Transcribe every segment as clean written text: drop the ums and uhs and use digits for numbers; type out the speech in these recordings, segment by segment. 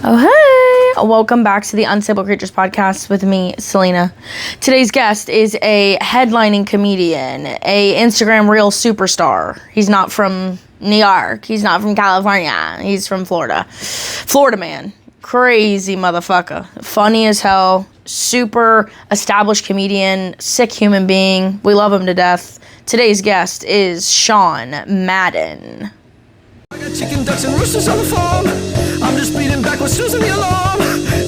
Oh, hey! Welcome back to the Unstable Creatures podcast with me, Selena. Today's guest is a headlining comedian, a Instagram reel superstar. He's not from New York. He's not from California. He's from Florida. Florida man. Crazy motherfucker. Funny as hell. Super established comedian. Sick human being. We love him to death. Today's guest is Sean Madden. I got chicken, ducks, and roosters on the farm. I'm just beating back with Susan the alarm.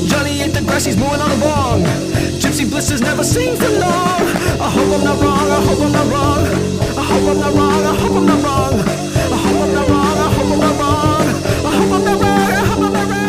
Johnny ate the grass, he's moving on a bong. Gypsy blisters never sing for long. I hope I'm not wrong, I hope I'm not wrong. I hope I'm not wrong, I hope I'm not wrong. I hope I'm not wrong, I hope I'm not wrong. I hope I'm not wrong, I hope I'm not wrong.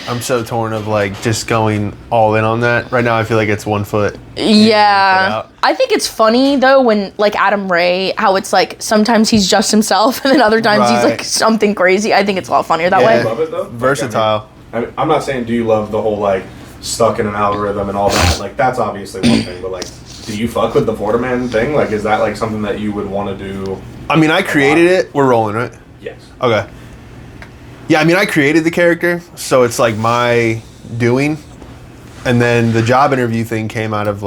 I'm so torn of like just going all in on that. Right now I feel like it's 1 foot. Yeah. I think it's funny though when like Adam Ray, how it's like sometimes he's just himself and then other times he's like something crazy. I think it's a lot funnier that way. Do you love it though? Versatile. Like, I'm not saying do you love the whole like stuck in an algorithm and all that. Like that's obviously one thing, but like do you fuck with the Florida man thing? Like is that like something that you would want to do? I mean, I created it. We're rolling, right? Yes. Okay. Yeah, I mean, I created the character, so it's like my doing. And then the job interview thing came out of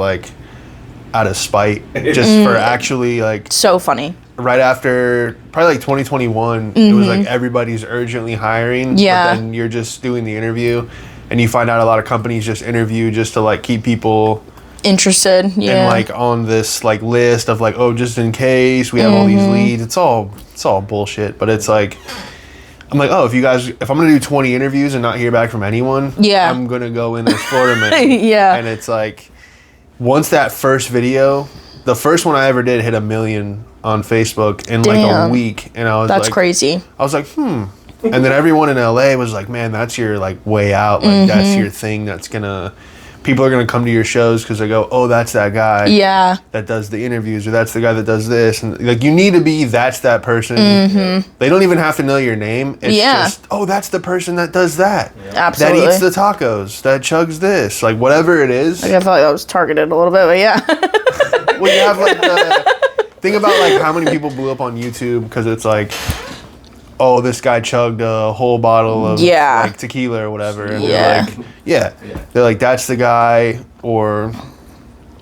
spite, just for actually like So funny. right after probably like 2021, it was like everybody's urgently hiring. Yeah. But then you're just doing the interview, and you find out a lot of companies just interview just to like keep people Interested. Yeah. and like on this like list of like, oh, just in case we have all these leads. It's all bullshit. But it's like, I'm like, oh, if I'm gonna do 20 interviews and not hear back from anyone, Yeah. I'm gonna go in as Florida man. Yeah. And it's like, once that first video, the first one I ever did hit 1 million on Facebook in like Damn. a week, and I was That's like, crazy. I was like, And then everyone in LA was like, man, that's your like way out, like that's your thing. People are gonna come to your shows because they go, oh, that's that guy. Yeah. That does the interviews, or that's the guy that does this, and like you need to be that's that person. They don't even have to know your name. It's just, oh, that's the person that does that. Absolutely. That eats the tacos. That chugs this. Like whatever it is. I felt like that was targeted a little bit, but yeah. Well, you have like think about like how many people blew up on YouTube because it's like, oh, this guy chugged a whole bottle of like tequila or whatever. And they're like, they're like, that's the guy. Or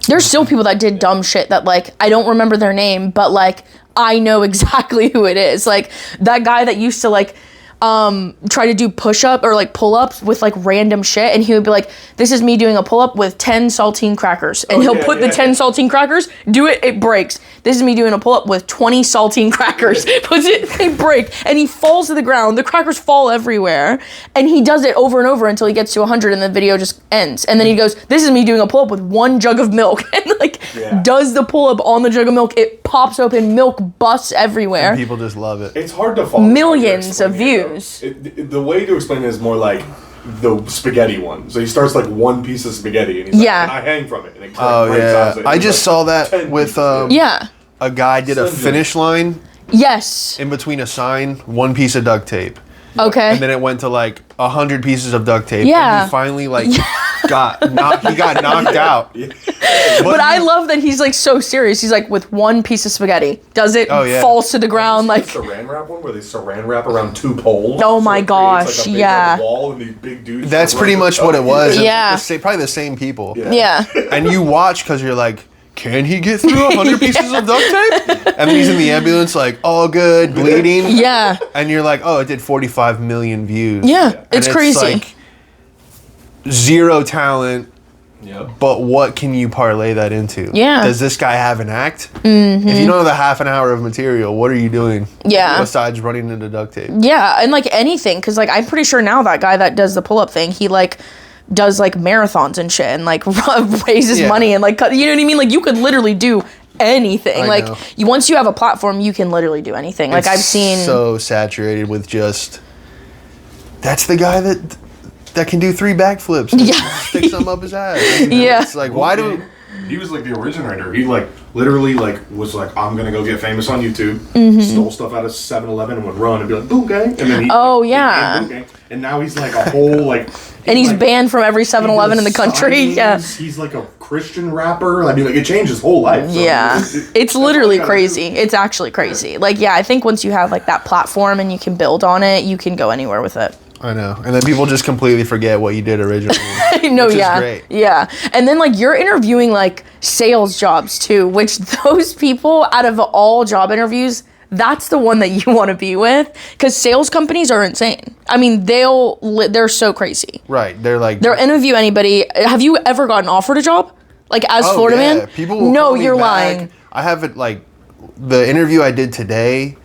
There's still people that did dumb shit that like I don't remember their name, but like I know exactly who it is. Like that guy that used to like try to do push-up or like pull-ups with like random shit, and he would be like, this is me doing a pull-up with 10 saltine crackers, and he'll put the 10 saltine crackers, do it breaks. This is me doing a pull-up with 20 saltine crackers, puts it, they break, and he falls to the ground, the crackers fall everywhere, and he does it over and over until he gets to 100 and the video just ends. And then he goes, this is me doing a pull-up with 1 jug of milk, and like does the pull-up on the jug of milk, it pops open, milk busts everywhere. and people just love it. It's hard to follow. Millions of views. The way to explain it is more like the spaghetti one. So he starts like one piece of spaghetti and he's like, and I hang from it. And it breaks out. I just saw that with a guy did a finish line in between a sign, 1 piece of duct tape. Okay. And then it went to like 100 pieces of duct tape. Yeah. And he finally like got knocked out. But I love that he's like so serious. He's like with 1 piece of spaghetti, does it, falls to the ground like. Saran wrap one where they saran wrap around 2 poles. Oh my gosh, like a big wall and these big dudes. That's pretty much what it was. Yeah. Probably the same people. Yeah. And you watch because you're like, can he get through 100 pieces of duct tape? And then he's in the ambulance like, all good, bleeding. Yeah. And you're like, oh, it did 45 million views. Yeah, it's crazy. Like zero talent. But what can you parlay that into? Yeah. Does this guy have an act? If you don't have the half an hour of material, what are you doing? Yeah. Besides running into duct tape. Yeah, and like anything, because like I'm pretty sure now that guy that does the pull-up thing, he like does like marathons and shit and like raises money and like, you know what I mean? Like you could literally do anything. Once you have a platform, you can literally do anything. Like I've seen so saturated with just that's the guy that can do 3 backflips and stick something up his ass. It's like, why do he was like the originator. He like literally like was like, I'm gonna go get famous on YouTube. Stole stuff out of 7-Eleven and would run and be like, boom gang. And then he boom gang. And now he's like a whole like. And he's like, banned from every 7-Eleven in the country. Signs, he's like a Christian rapper. I mean, like it changed his whole life. So it's literally crazy. It's actually crazy. Like, I think once you have like that platform and you can build on it, you can go anywhere with it. I know. And then people just completely forget what you did originally. No, which yeah. is great. Yeah. And then like you're interviewing like sales jobs too, which those people out of all job interviews, that's the one that you want to be with, because sales companies are insane. I mean, they're so crazy. Right. They'll interview anybody. Have you ever gotten offered a job? Like as Florida man? People will no, call me you're back. lying. I have it like the interview I did today.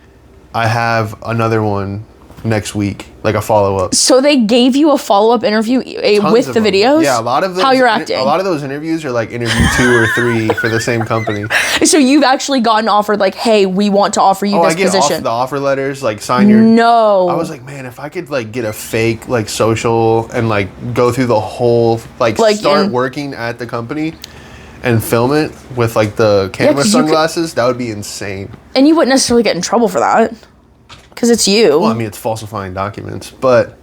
I have another one next week, like a follow-up. So they gave you a follow-up interview with the videos? Yeah, a lot of those. How you're acting? A lot of those interviews are like interview 2 or 3 for the same company. So you've actually gotten offered like, hey, we want to offer you this position. The offer letters, like sign your. No. I was like, man, if I could like get a fake like social and like go through the whole like start working at the company and film it with like the camera sunglasses, that would be insane. And you wouldn't necessarily get in trouble for that. Because it's you. Well, I mean, it's falsifying documents, but...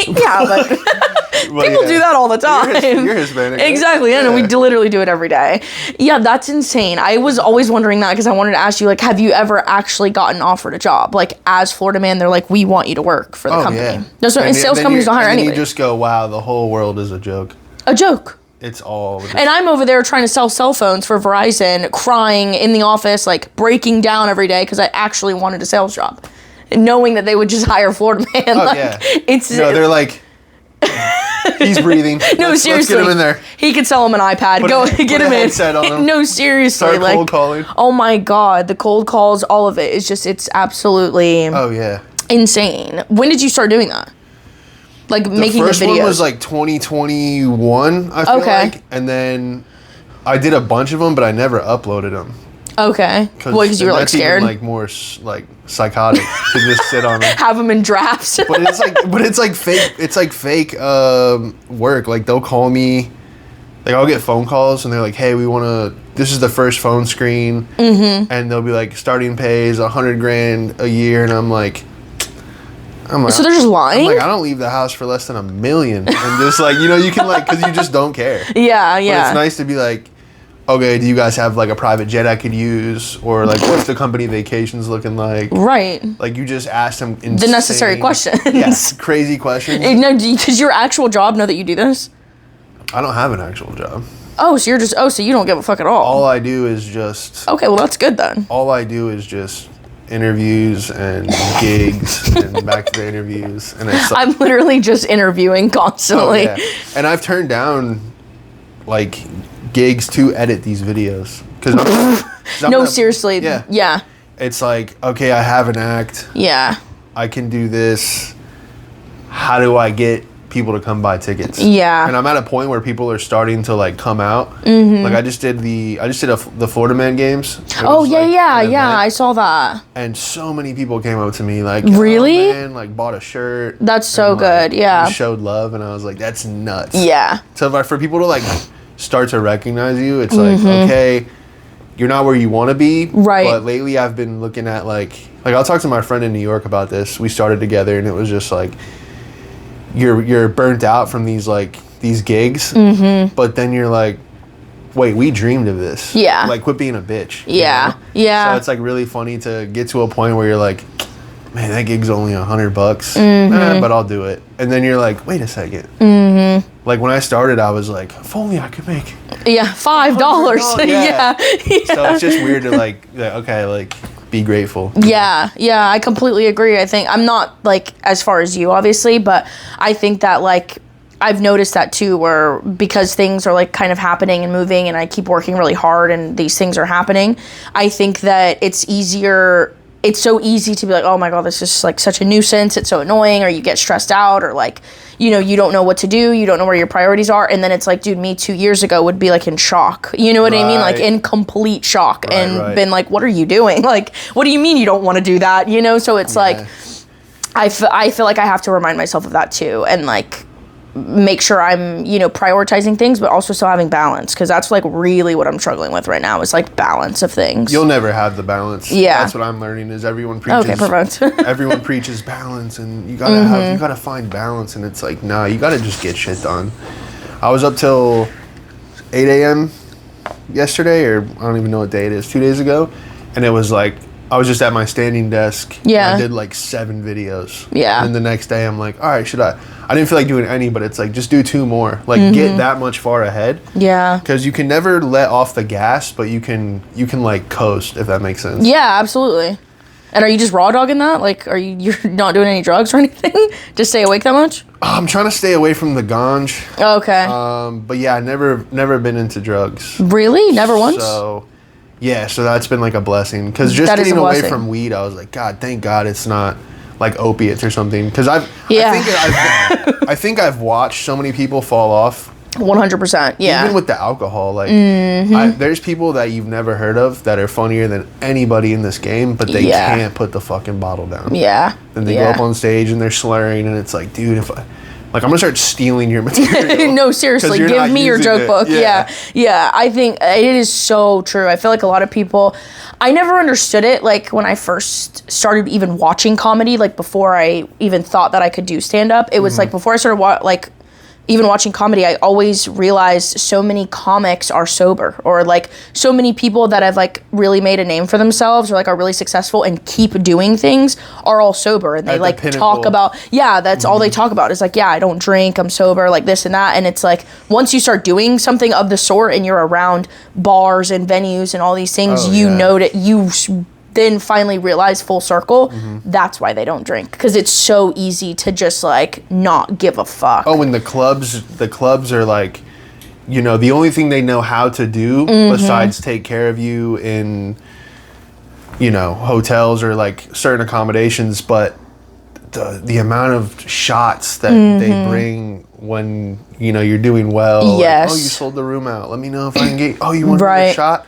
yeah, but people do that all the time. You're Hispanic. Exactly, right? Yeah. We literally do it every day. Yeah, that's insane. I was always wondering that because I wanted to ask you, like, have you ever actually gotten offered a job? Like, as Florida man, they're like, we want you to work for the company. Yeah. And sales companies don't hire anybody. And you just go, wow, the whole world is a joke. A joke. It's all... And I'm over there trying to sell cell phones for Verizon, crying in the office, like, breaking down every day because I actually wanted a sales job. Knowing that they would just hire Florida man. Oh, like, yeah. No, they're like, he's breathing. No, seriously. Let's get him in there. He could sell him an iPad. Get him in. On him. No, seriously. Start cold calling. Oh my God. The cold calls, all of it. It's absolutely insane. When did you start doing that? Like making the videos? The first one was like 2021, I feel like. And then I did a bunch of them, but I never uploaded them. Okay. Well, because you were like scared. Even, like more like psychotic to just sit on them. Have them in drafts. But it's like fake. It's like fake work. Like they'll call me. Like I'll get phone calls and they're like, "Hey, we want to. This is the first phone screen." Mm-hmm. And they'll be like, "Starting pay is $100,000 a year," and I'm like. So they're just lying? I'm like, I don't leave the house for less than $1 million. And just like, you can like, because you just don't care. Yeah. But it's nice to be like, okay, do you guys have like a private jet I could use? Or like, what's the company vacations looking like? Right. Like you just asked them the necessary questions. Yeah, crazy questions. No, does your actual job know that you do this? I don't have an actual job. Oh, so so you don't give a fuck at all. All I do is just... Okay, well that's good then. All I do is just... interviews and gigs and back to the interviews, and it's like, I'm literally just interviewing constantly. And I've turned down like gigs to edit these videos because seriously, yeah. It's like, okay, I have an act, I can do this. How do I get people to come buy tickets? And I'm at a point where people are starting to like come out. Like I just did the Florida Man games. I saw that. And so many people came up to me like, really? Oh, man, like bought a shirt. That's so good. You showed love, and I was like, that's nuts. Yeah. So for people to like start to recognize you, it's like, okay, you're not where you want to be. Right. But lately I've been looking at like I'll talk to my friend in New York about this. We started together, and it was just like, you're burnt out from these gigs, but then you're like, wait, we dreamed of this. Yeah. Like, quit being a bitch. Yeah. You know? Yeah. So it's like really funny to get to a point where you're like, man, that gig's only $100, but I'll do it. And then you're like, wait a second. Like when I started, I was like, if only I could make $5. Yeah. So it's just weird to like, okay, like, be grateful. Yeah, I completely agree. I think I'm not like as far as you obviously, but I think that like I've noticed that too, where because things are like kind of happening and moving and I keep working really hard and these things are happening, I think that it's so easy to be like, oh my God, this is like such a nuisance, it's so annoying, or you get stressed out, or like, you don't know what to do, you don't know where your priorities are, and then it's like, dude, me 2 years ago would be like in shock, you know what I mean? Like in complete shock, been like, what are you doing? Like, what do you mean you don't want to do that? So it's like, I feel like I have to remind myself of that too, and like, make sure I'm, prioritizing things, but also still having balance, because that's like really what I'm struggling with right now is like balance of things. You'll never have the balance. Yeah, that's what I'm learning is everyone preaches. Okay, perfect. Everyone preaches balance, and you gotta find balance, and it's like, nah, you gotta just get shit done. I was up till 8 a.m. yesterday, or I don't even know what day it is, 2 days ago, and it was like I was just at my standing desk. Yeah. I did like 7 videos. Yeah. And then the next day I'm like, all right, should I didn't feel like doing any, but it's like, just do 2 more. Like, get that much far ahead. Yeah. Because you can never let off the gas, but you can like coast, if that makes sense. Yeah, absolutely. And are you just raw dogging that? Like, you're not doing any drugs or anything? Just stay awake that much? I'm trying to stay away from the ganj. Okay. But yeah, never been into drugs. Really? Never once? So, yeah, so that's been like a blessing. Because just getting away from weed, I was like, God, thank God it's not like opiates or something. Because I think I've watched so many people fall off. 100%, yeah. Even with the alcohol, like, there's people that you've never heard of that are funnier than anybody in this game, but they can't put the fucking bottle down. Yeah. Then they go up on stage and they're slurring, and it's like, dude, I'm gonna start stealing your material. No, seriously, give me your joke book. Yeah. I think it is so true. I feel like a lot of people, I never understood it, like, when I first started even watching comedy, like, before I even thought that I could do stand-up. It was like, before I started even watching comedy, I always realized so many comics are sober, or like so many people that have like really made a name for themselves or like are really successful and keep doing things are all sober, and they like talk about, that's all they talk about is like, I don't drink, I'm sober, like this and that. And it's like, once you start doing something of the sort and you're around bars and venues and all these things, know that you then finally realize full circle, that's why they don't drink, because it's so easy to just like not give a fuck. Oh, and the clubs are like, you know, the only thing they know how to do besides take care of you in, you know, hotels or like certain accommodations, but the amount of shots that they bring when, you know, you're doing well. Yes. Like, oh, you sold the room out, let me know if I can get, you want another shot?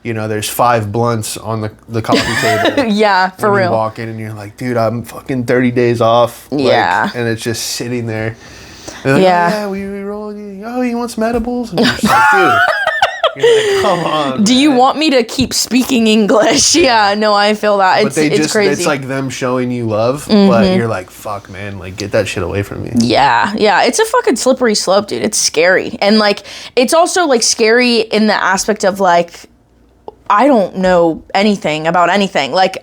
You know, there's 5 blunts on the coffee table. Yeah, for real. You walk in and you're like, dude, I'm fucking 30 days off. Yeah. Like, and it's just sitting there. And like, we roll. Oh, you want some edibles? And you're just like, dude. You're like, come on. Do you want me to keep speaking English? Yeah, no, I feel that. It's crazy. It's like them showing you love, but you're like, fuck, man, like, get that shit away from me. Yeah, it's a fucking slippery slope, dude. It's scary. And like, it's also like scary in the aspect of like, I don't know anything about anything. Like,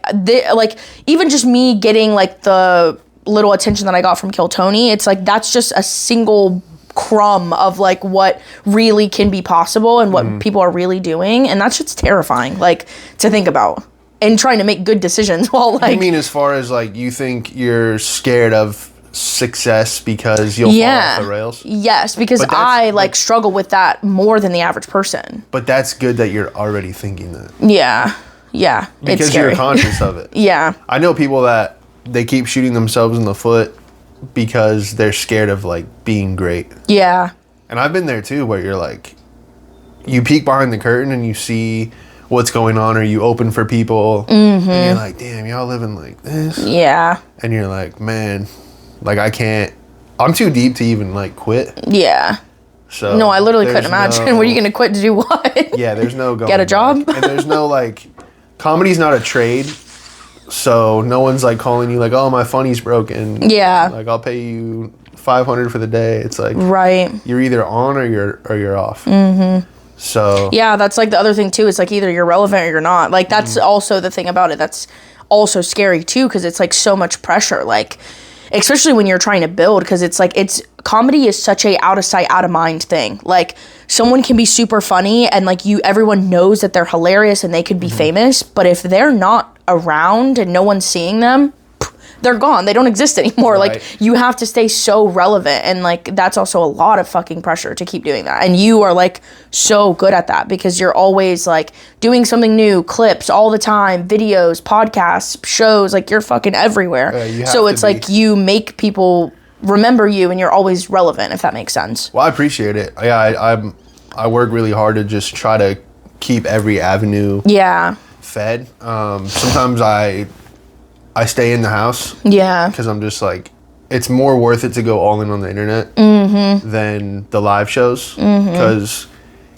even just me getting like the little attention that I got from Kill Tony, it's like, that's just a single crumb of like what really can be possible and what people are really doing, and that's just terrifying, like, to think about and trying to make good decisions while like. You mean as far as like, you think you're scared of success because you'll fall off the rails? Yes, because I like struggle with that more than the average person. But that's good that you're already thinking that. Yeah, because it's scary. you're conscious of it. Yeah, I know people that they keep shooting themselves in the foot because they're scared of like being great. Yeah, and I've been there too, where you're like, you peek behind the curtain and you see what's going on, or you open for people and you're like, damn, y'all living like this. Yeah, and you're like, man, like, I'm too deep to even like quit. Yeah. So no, I literally couldn't imagine. Were you gonna quit to do what? Yeah, there's no going get a job. And there's no like, comedy's not a trade, so no one's like calling you like, oh, my funny's broken. Yeah. Like, I'll pay you $500 for the day. It's like, right. You're either on or you're off. So yeah, that's like the other thing too. It's like either you're relevant or you're not. Like, that's also the thing about it. That's also scary too, because it's like so much pressure. Like, especially when you're trying to build, because it's like, comedy is such a out of sight, out of mind thing. Like, someone can be super funny and like everyone knows that they're hilarious and they could be famous, but if they're not around and no one's seeing them, they're gone. They don't exist anymore. Right. Like, you have to stay so relevant, and like, that's also a lot of fucking pressure to keep doing that. And you are like so good at that, because you're always like doing something new, clips all the time, videos, podcasts, shows, like, you're fucking everywhere. So it's like, you make people remember you and you're always relevant, if that makes sense. Well, I appreciate it. Yeah, I work really hard to just try to keep every avenue fed. Sometimes I stay in the house. Yeah. Because I'm just like, it's more worth it to go all in on the internet than the live shows. Because,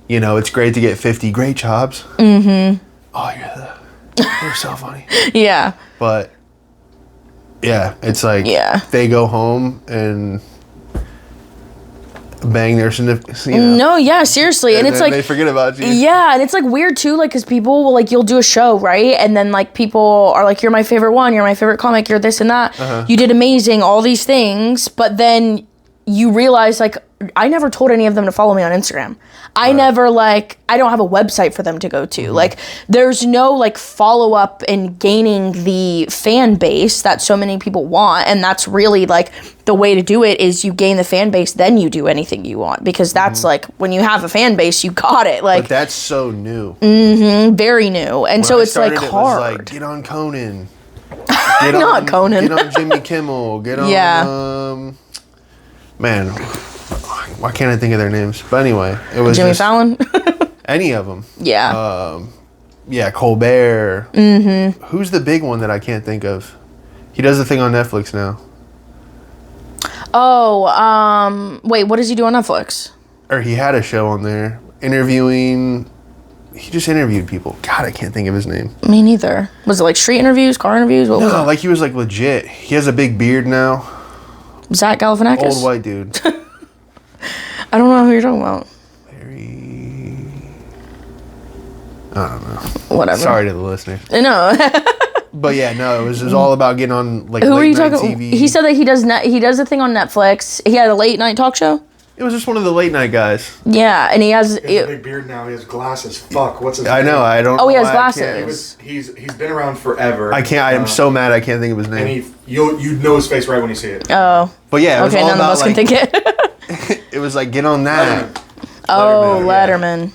you know, it's great to get 50 great jobs. Oh, you're so funny. Yeah. But, yeah, it's like, they go home and bang their significant. No, yeah, seriously, and it's like they forget about you. Yeah, and it's like weird too, like because people will like you'll do a show, right, and then like people are like, you're my favorite one, you're my favorite comic, you're this and that, you did amazing, all these things, but then you realize like I never told any of them to follow me on Instagram. I never like, I don't have a website for them to go to. Like there's no like follow up in gaining the fan base that so many people want. And that's really like the way to do it is you gain the fan base, then you do anything you want, because that's like when you have a fan base, you got it. Like, but that's so new. Very new. And when so I it's started, like it hard. was like, get on Conan. Not Conan. Get on Jimmy Kimmel. Get on, man, why can't I think of their names? But anyway, it was Jimmy Fallon. Any of them. Yeah. Yeah, Colbert. Who's the big one that I can't think of? He does the thing on Netflix now. Oh, wait, what does he do on Netflix? Or he had a show on there interviewing. He just interviewed people. God, I can't think of his name. Me neither. Was it like street interviews, car interviews? What was it? No, like he was like legit. He has a big beard now. Zach Galifianakis? Old white dude. I don't know who you're talking about. I don't know. Whatever. Sorry to the listeners. No. But yeah, no, it was all about getting on like Who are you late night talking? TV. He said that he does a thing on Netflix. He had a late night talk show. It was just one of the late night guys. Yeah, and he has. He has a big beard now. He has glasses. Fuck, what's his name? I know. I don't. Oh, he know has why I glasses. can't- He's been around forever. I can't. I'm so mad. I can't think of his And name. you'd know his face right when you see it. Oh. But yeah, it was Okay, all none of about, us like, can think it. It was like get on that. Oh, Letterman, Letterman.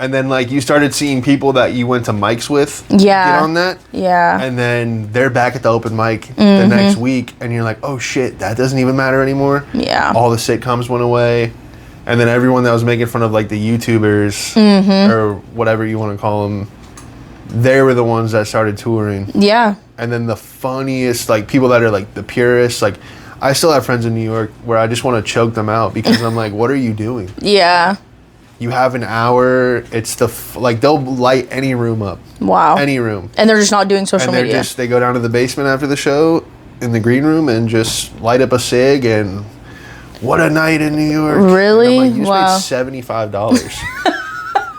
And then like you started seeing people that you went to mics with. Yeah. Get on that. Yeah. And then they're back at the open mic the next week, and you're like, oh shit, that doesn't even matter anymore. Yeah. All the sitcoms went away, and then everyone that was making fun of like the YouTubers or whatever you want to call them, they were the ones that started touring. Yeah. And then the funniest, like people that are like the purists, like I still have friends in New York where I just want to choke them out because I'm like, what are you doing? Yeah. You have an hour. It's like they'll light any room up. Wow. Any room. And they're just not doing social And they're media. they go down to the basement after the show in the green room and just light up a cig and what a night in New York. Really? And I'm like, you just Wow. made $75.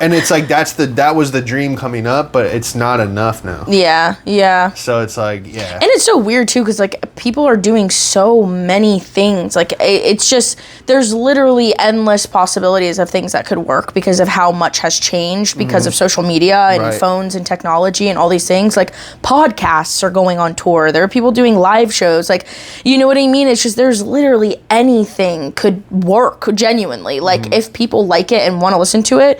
And it's like that was the dream coming up, but it's not enough now. Yeah. Yeah. So it's like, yeah. And it's so weird too, because like people are doing so many things. Like it's just, there's literally endless possibilities of things that could work because of how much has changed because of social media and Right. phones and technology and all these things. Like podcasts are going on tour. There are people doing live shows. Like, you know what I mean? It's just, there's literally anything could work genuinely. Like if people like it and want to listen to it,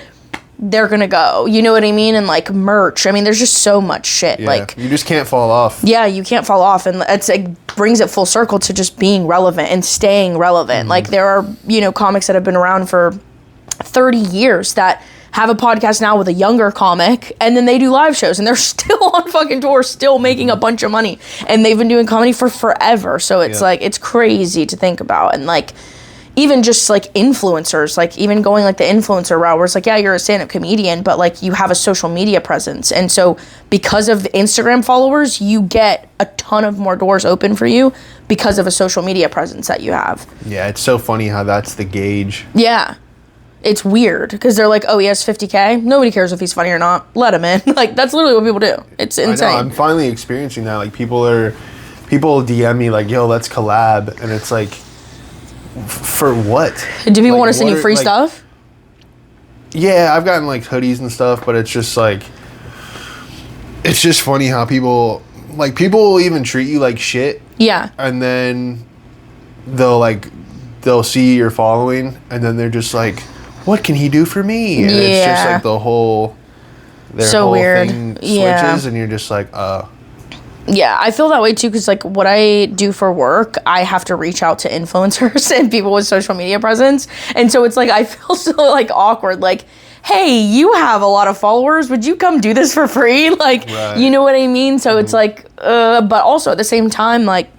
they're gonna go, you know what I mean? And like merch, I mean, there's just so much shit. Yeah. Like, You just can't fall off. yeah, you can't fall off, and it brings it full circle to just being relevant and staying relevant. Like there are, comics that have been around for 30 years that have a podcast now with a younger comic, and then they do live shows, and they're still on fucking tour, still making a bunch of money, and they've been doing comedy for forever. So it's like, it's crazy to think about. And like, even just like influencers, like even going like the influencer route where it's like, yeah, you're a stand-up comedian, but like you have a social media presence. And so because of Instagram followers, you get a ton of more doors open for you because of a social media presence that you have. Yeah, it's so funny how that's the gauge. Yeah. It's weird because they're like, oh, he has 50K. Nobody cares if he's funny or not. Let him in. Like that's literally what people do. It's insane. I know, I'm finally experiencing that. Like people DM me like, yo, let's collab. And it's like, for what? Do people Like, want to send what you free stuff? Yeah, I've gotten like hoodies and stuff, but it's just like, it's just funny how people will even treat you like shit. Yeah. And then they'll see your following and then they're just like, what can he do for me? And it's just like their whole weird. thing switches Yeah. and you're just like, Yeah, I feel that way too because like what I do for work, I have to reach out to influencers and people with social media presence, and so it's like I feel so like awkward. Like, hey, you have a lot of followers. Would you come do this for free? Like, Right. You know what I mean? So it's like, but also at the same time, like,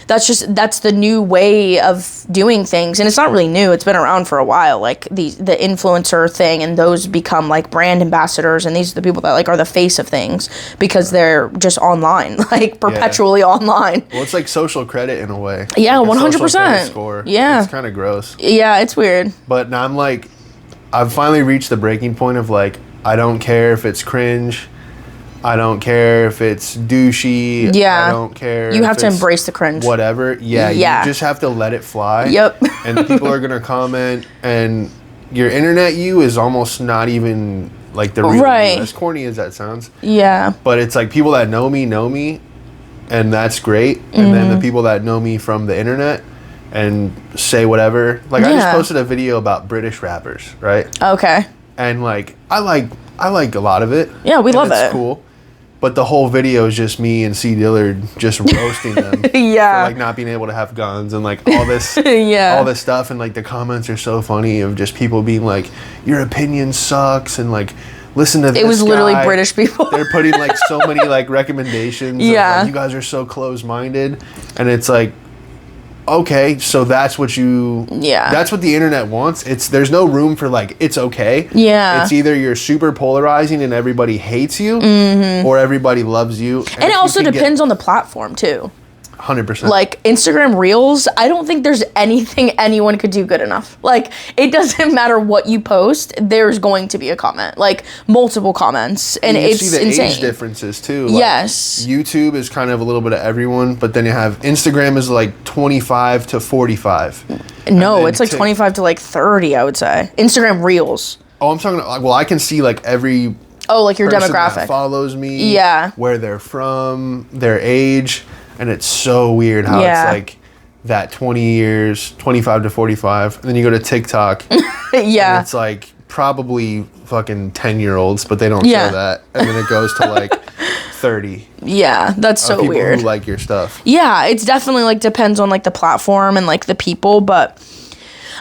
that's the new way of doing things, and it's not really new. It's been around for a while. Like the influencer thing, and those become like brand ambassadors, and these are the people that like are the face of things because they're just online, like perpetually online. Well, it's like social credit in a way. Yeah, like 100%. Yeah, it's kind of gross. Yeah, it's weird. But now I'm like, I've finally reached the breaking point of like, I don't care if it's cringe. I don't care if it's douchey. Yeah. I don't care. You have to embrace the cringe. Whatever. Yeah. You just have to let it fly. Yep. And people are going to comment, and your internet you is almost not even like the real you, as corny as that sounds. Yeah. But it's like people that know me, and that's great. And then the people that know me from the internet and say whatever. Like I just posted a video about British rappers, right? Okay. And like I like a lot of it. Yeah, we love it. It's cool. But the whole video is just me and C. Dillard just roasting them for like not being able to have guns and like all this all this stuff, and like the comments are so funny of just people being like, your opinion sucks, and like listen to this. It was literally guy. British people. They're putting like so many like recommendations. Yeah. Like, you guys are so close-minded, and it's like, okay, so that's what that's what the internet wants. There's no room for like it's okay. Yeah. It's either you're super polarizing and everybody hates you, or everybody loves you. And it also depends on the platform too. 100%. Like Instagram Reels, I don't think there's anything anyone could do good enough. Like it doesn't matter what you post, there's going to be a comment, like multiple comments, and you it's see the insane. age differences too. Like, yes. YouTube is kind of a little bit of everyone, but then you have Instagram is like 25 to 45. No, it's like 25 to like 30, I would say. Instagram Reels. Oh, I'm talking. Well, I can see like every. Oh, like your person demographic that follows me. Yeah. Where they're from, their age. And it's so weird how it's like that 20 years, 25 to 45. And then you go to TikTok. Yeah. And it's like probably fucking 10-year-olds, but they don't show that. And then it goes to like 30. Yeah, that's so people weird. Who like your stuff. Yeah, it's definitely like depends on like the platform and like the people, but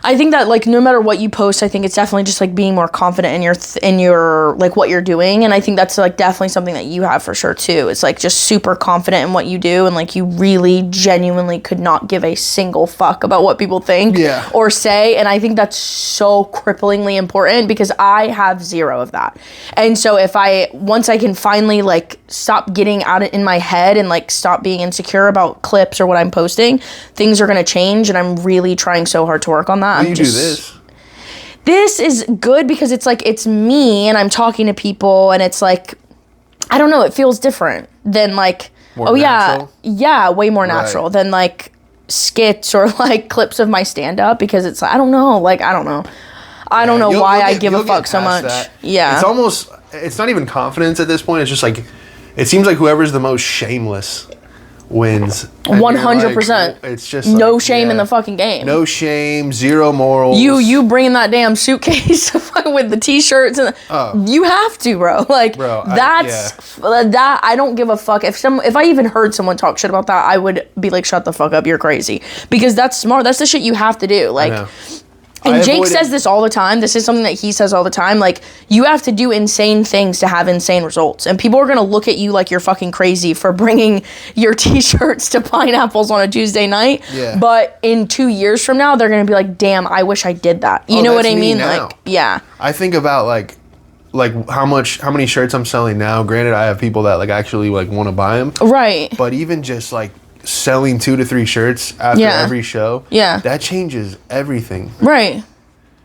I think that like no matter what you post, I think it's definitely just like being more confident in your like what you're doing, and I think that's like definitely something that you have for sure too. It's like just super confident in what you do, and like you really genuinely could not give a single fuck about what people think or say, and I think that's so cripplingly important because I have zero of that. And so once I can finally like stop getting out in my head and like stop being insecure about clips or what I'm posting, things are going to change, and I'm really trying so hard to work on that. How do you do this? This is good because it's like it's me and I'm talking to people, and it's like I don't know, it feels different than like more natural? yeah, way more natural than like skits or like clips of my stand up, because it's like I don't know why I give a fuck so much. That. Yeah. It's not even confidence at this point. It's just like it seems like whoever's the most shameless wins. 100%. Like, it's just no shame in the fucking game. No shame, zero morals. You bringing that damn suitcase with the t-shirts and you have to, bro. Like that I don't give a fuck if I even heard someone talk shit about that, I would be like, shut the fuck up, you're crazy, because that's smart. That's the shit you have to do. Like. And Jake says this all the time. This is something that he says all the time. Like, you have to do insane things to have insane results. And people are going to look at you like you're fucking crazy for bringing your t-shirts to Pineapples on a Tuesday night. Yeah. But in 2 years from now, they're going to be like, damn, I wish I did that. You know what I mean? Now. Like, yeah. I think about like how many shirts I'm selling now. Granted, I have people that like actually like want to buy them. Right. But even just like selling 2 to 3 shirts after every show, that changes everything. Right.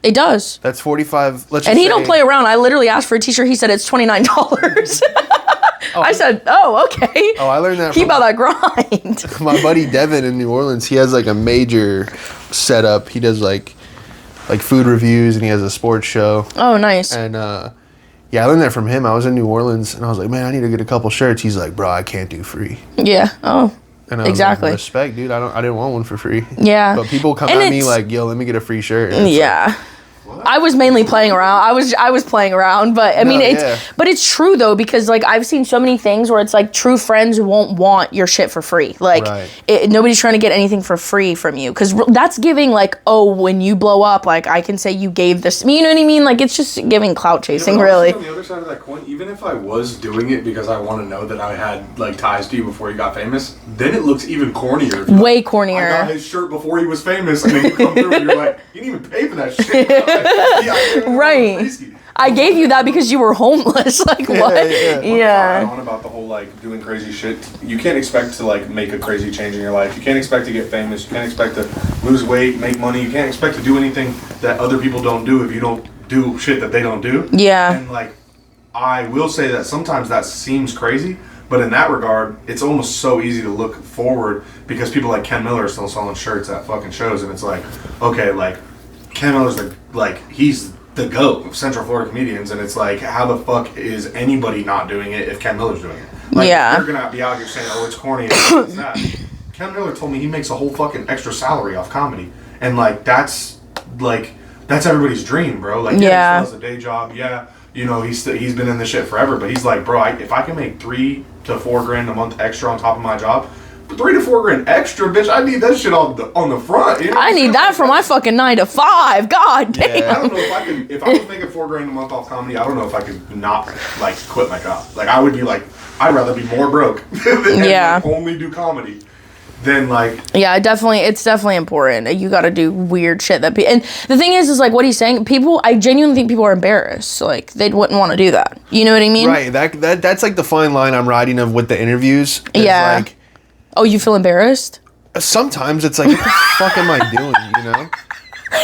It does. That's 45. And he don't play around. I literally asked for a t-shirt. He said it's $29. I said, oh, okay. Oh, I learned that. Keep out that grind. My buddy Devin in New Orleans, he has like a major setup. He does like food reviews, and he has a sports show. Oh, nice. And I learned that from him. I was in New Orleans, and I was like, man, I need to get a couple shirts. He's like, bro, I can't do free. Yeah. Oh. And I was like, respect, dude. I didn't want one for free. Yeah. But people come at me like, yo, let me get a free shirt. And I was mainly playing around. I was playing around, but I mean, but it's true though, because like I've seen so many things where it's like true friends won't want your shit for free. Like nobody's trying to get anything for free from you, because that's giving like, oh, when you blow up, like I can say you gave this. You know what I mean? Like it's just giving clout chasing, really. On the other side of that coin, even if I was doing it because I want to know that I had like ties to you before you got famous, then it looks even cornier. Way cornier. I got his shirt before he was famous, and then you come through and you're like, you didn't even pay for that shit. Like, right. I gave you that because you were homeless. Like what? Yeah. On about the whole like doing crazy shit. You can't expect to like make a crazy change in your life. You can't expect to get famous. You can't expect to lose weight, make money. You can't expect to do anything that other people don't do if you don't do shit that they don't do. Yeah. And like, I will say that sometimes that seems crazy, but in that regard, it's almost so easy to look forward because people like Ken Miller are still selling shirts at fucking shows, and it's like, okay, like Ken Miller's like he's the GOAT of Central Florida comedians, and it's like, how the fuck is anybody not doing it if Ken Miller's doing it? Like, you're gonna be out here saying, oh, it's corny, it's that. Ken Miller told me he makes a whole fucking extra salary off comedy, and like that's everybody's dream, bro. Like, he still has a day job, you know, he's been in this shit forever, but he's like, bro, if I can make $3,000 to $4,000 a month extra on top of my job, $3,000 to $4,000 extra, bitch, I need that shit on the front. You know I need that for my fucking 9 to 5. God damn. I don't know if I was making $4,000 a month off comedy, I don't know if I could not like quit my job. Like, I would be like, I'd rather be more broke than like, only do comedy. Then like it's definitely important. You got to do weird shit and the thing is like what he's saying, I genuinely think people are embarrassed, like they wouldn't want to do that, you know what I mean? Right. That's like the fine line I'm riding of with the interviews. Like, oh, you feel embarrassed? Sometimes it's like, what the fuck am I doing, you know?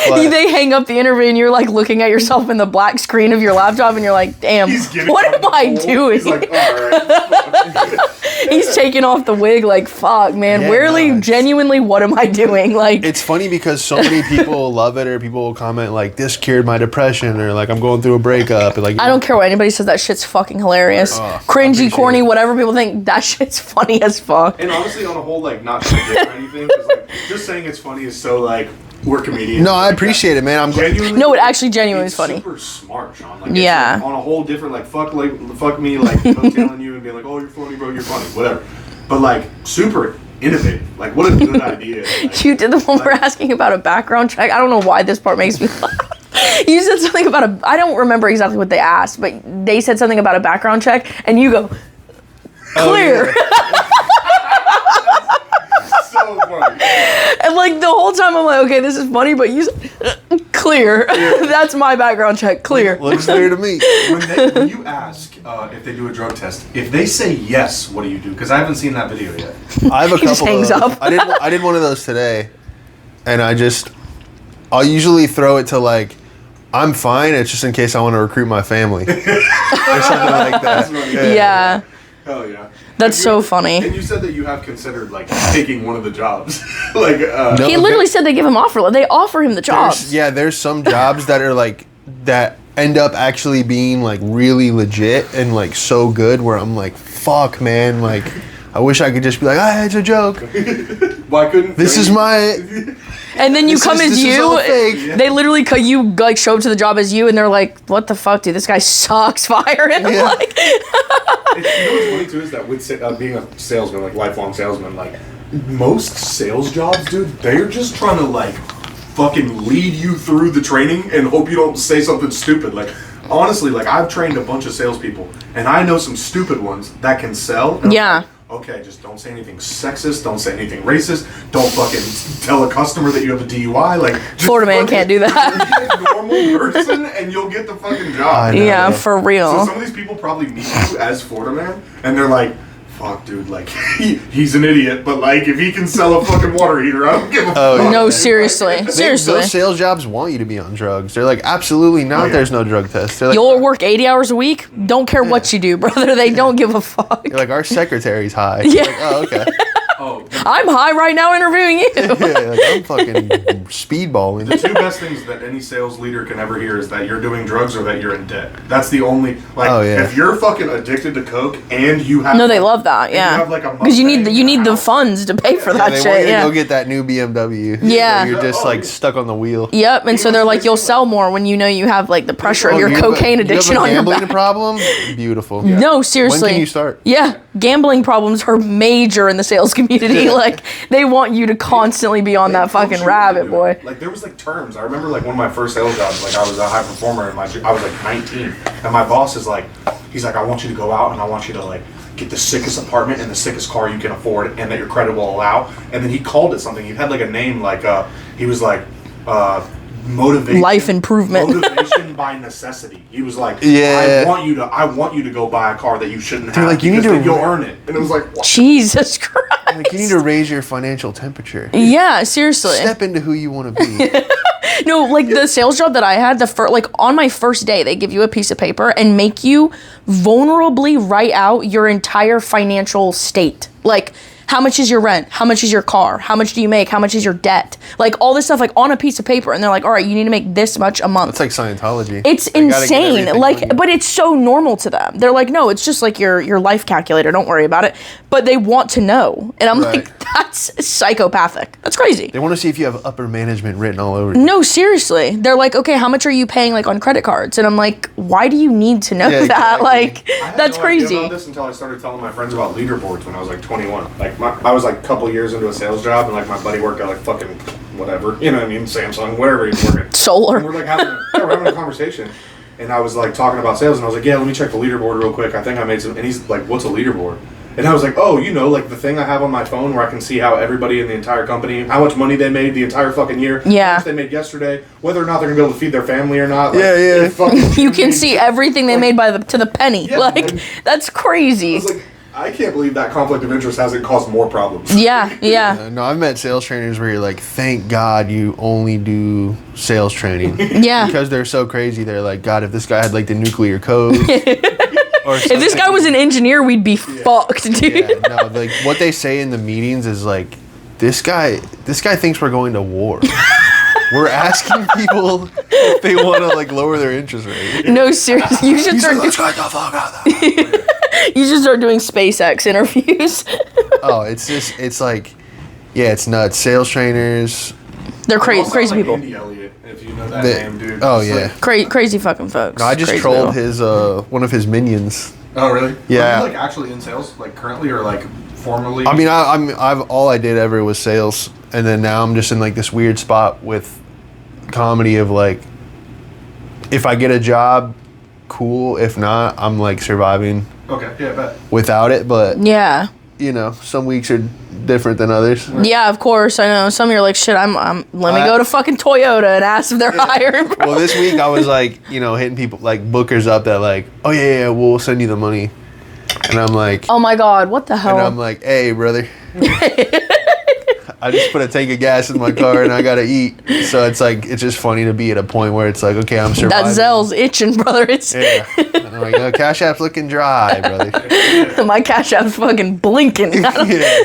But they hang up the interview and you're like looking at yourself in the black screen of your laptop and you're like, damn, what am I doing? He's like, all right. He's taking off the wig like, fuck, man. Genuinely, what am I doing? Like, it's funny because so many people love it, or people will comment like, this cured my depression, or like, I'm going through a breakup. And like, I don't care what anybody says, that shit's fucking hilarious. Cringy, corny, whatever people think, that shit's funny as fuck. And honestly, on a whole, like, not shit or anything, because like, just saying it's funny is so like, we're comedians. No, I appreciate it, man. I'm genuinely. No, it actually genuinely is funny. Super smart, Sean. Like, it's like on a whole different like fuck me, like telling you and being like, oh, you're funny, bro, you're funny, whatever. But like super innovative. Like, what a good idea. Like, you did the one we're asking about a background check. I don't know why this part makes me laugh. You said something about I don't remember exactly what they asked, but they said something about a background check, and you go, clear. So funny. And like the whole time I'm like, okay, this is funny, but you clear. That's my background check. Clear. Looks clear to me. When you ask if they do a drug test, if they say yes, what do you do? Because I haven't seen that video yet. I have a couple. Just hangs up. I did one of those today, and I'll usually throw it to like, I'm fine. It's just in case I want to recruit my family or something like that. Yeah. Hell yeah. That's so funny. And you said that you have considered like taking one of the jobs. Like No, he literally said they give him offer. They offer him the jobs. There's some jobs that are like that end up actually being like really legit and like so good where I'm like, fuck, man, like I wish I could just be like, it's a joke. Why couldn't this is my and then you come as you. They literally you like show up to the job as you, and they're like, "What the fuck, dude? This guy sucks. Fire him!" Yeah. Like, you know what's funny too is that with being a salesman, like lifelong salesman, like most sales jobs, dude, they're just trying to like fucking lead you through the training and hope you don't say something stupid. Like honestly, like I've trained a bunch of salespeople, and I know some stupid ones that can sell. Yeah. Okay, just don't say anything sexist. Don't say anything racist. Don't fucking tell a customer that you have a DUI. Like, Florida man can't do that. Be a normal person, and you'll get the fucking job. Yeah, for real. So some of these people probably meet you as Florida man, and they're like, "Fuck, dude, like he's an idiot, but like if he can sell a fucking water heater, I don't give a fuck." No, seriously, seriously. Those sales jobs want you to be on drugs. They're like, absolutely not. There's no drug test. They're like, you'll work 80 hours a week. Don't care what you do, brother. They don't give a fuck. You're like, our secretary's high. Yeah. Like, oh, okay. Oh, I'm high right now interviewing you. Yeah, like, I'm fucking speedballing. the two best things that any sales leader can ever hear is that you're doing drugs or that you're in debt. That's the only, like, if you're fucking addicted to coke and you have... No, they love that, yeah. Because you need the funds to pay for that they shit, want you to go get that new BMW. Yeah. You're just, like, stuck on the wheel. Yep, and so they're like, you'll sell more when you know you have, like, the pressure of your cocaine addiction on your back. You have a gambling problem? Beautiful. Yeah. No, seriously. When can you start? Yeah, gambling problems are major in the sales community. Like, they want you to constantly be on that fucking rabbit, boy. Like, there was, like, terms. I remember, like, one of my first sales jobs, like, I was a high performer, and I was, like, 19. And my boss is like, he's like, I want you to go out, and I want you to, like, get the sickest apartment and the sickest car you can afford and that your credit will allow. And then he called it something. He had, like, a name, like, he was like, motivation, life improvement, motivation by necessity. He was like, I want you to go buy a car that you shouldn't have. Like, you need to, you'll earn it. And it was like, what? Jesus Christ. Like, you need to raise your financial temperature. Yeah, seriously. Step into who you want to be. No, like the sales job that I had, like on my first day, they give you a piece of paper and make you vulnerably write out your entire financial state. Like, how much is your rent? How much is your car? How much do you make? How much is your debt? Like, all this stuff, like, on a piece of paper. And they're like, all right, you need to make this much a month. It's like Scientology. It's insane. Like, but it's so normal to them. They're like, no, it's just like your life calculator. Don't worry about it. But they want to know. And I'm like, that's psychopathic. That's crazy. They want to see if you have upper management written all over you. No, seriously. They're like, okay, how much are you paying, like, on credit cards? And I'm like, why do you need to know that? Exactly. Like, that's crazy. I had no idea about this until I started telling my friends about leaderboards when I was like 21. Like, I was like a couple years into a sales job, and like my buddy worked at like fucking whatever, you know what I mean, Samsung, whatever he's working. Solar. And we're like having a conversation, and I was like talking about sales, and I was like, yeah, let me check the leaderboard real quick. I think I made some. And he's like, what's a leaderboard? And I was like, oh, you know, like the thing I have on my phone where I can see how everybody in the entire company, how much money they made the entire fucking year, how much they made yesterday, whether or not they're gonna be able to feed their family or not. Like, you can see everything they made to the penny. Yeah, like, that's crazy. I was like, I can't believe that conflict of interest hasn't caused more problems. Yeah. No, I've met sales trainers where you're like, thank God you only do sales training. Yeah. Because they're so crazy. They're like, God, if this guy had like the nuclear code. If this guy was an engineer, we'd be fucked, dude. Yeah, no, like what they say in the meetings is like, this guy thinks we're going to war. We're asking people if they want to like lower their interest rate. No, seriously, you should start. Let's get the fuck out of there. You should start doing SpaceX interviews. Oh, it's like, yeah, it's nuts. Sales trainers. They're crazy people. Andy Elliott, if you know that name, dude. Oh yeah, crazy fucking folks. No, I just trolled his one of his minions. Oh really? Yeah. Are you like actually in sales, like currently, or like formerly? I mean, I've all I did ever was sales, and then now I'm just in like this weird spot with comedy of like, if I get a job, cool. If not, I'm like surviving. Okay, yeah, I bet. Without it, but yeah, you know, some weeks are different than others. Yeah, of course. I know. Some you're like, shit, let me go to fucking Toyota and ask if they're hiring. Bro. Well, this week I was like, you know, hitting people like bookers up that like, oh yeah, we'll send you the money, and I'm like, oh my God, what the hell? And I'm like, hey, brother. I just put a tank of gas in my car and I gotta eat. So it's like, it's just funny to be at a point where it's like, okay, I'm surviving. That Zell's itching, brother. Yeah. And I'm like, oh, Cash App's looking dry, brother. My Cash App's fucking blinking. Yeah.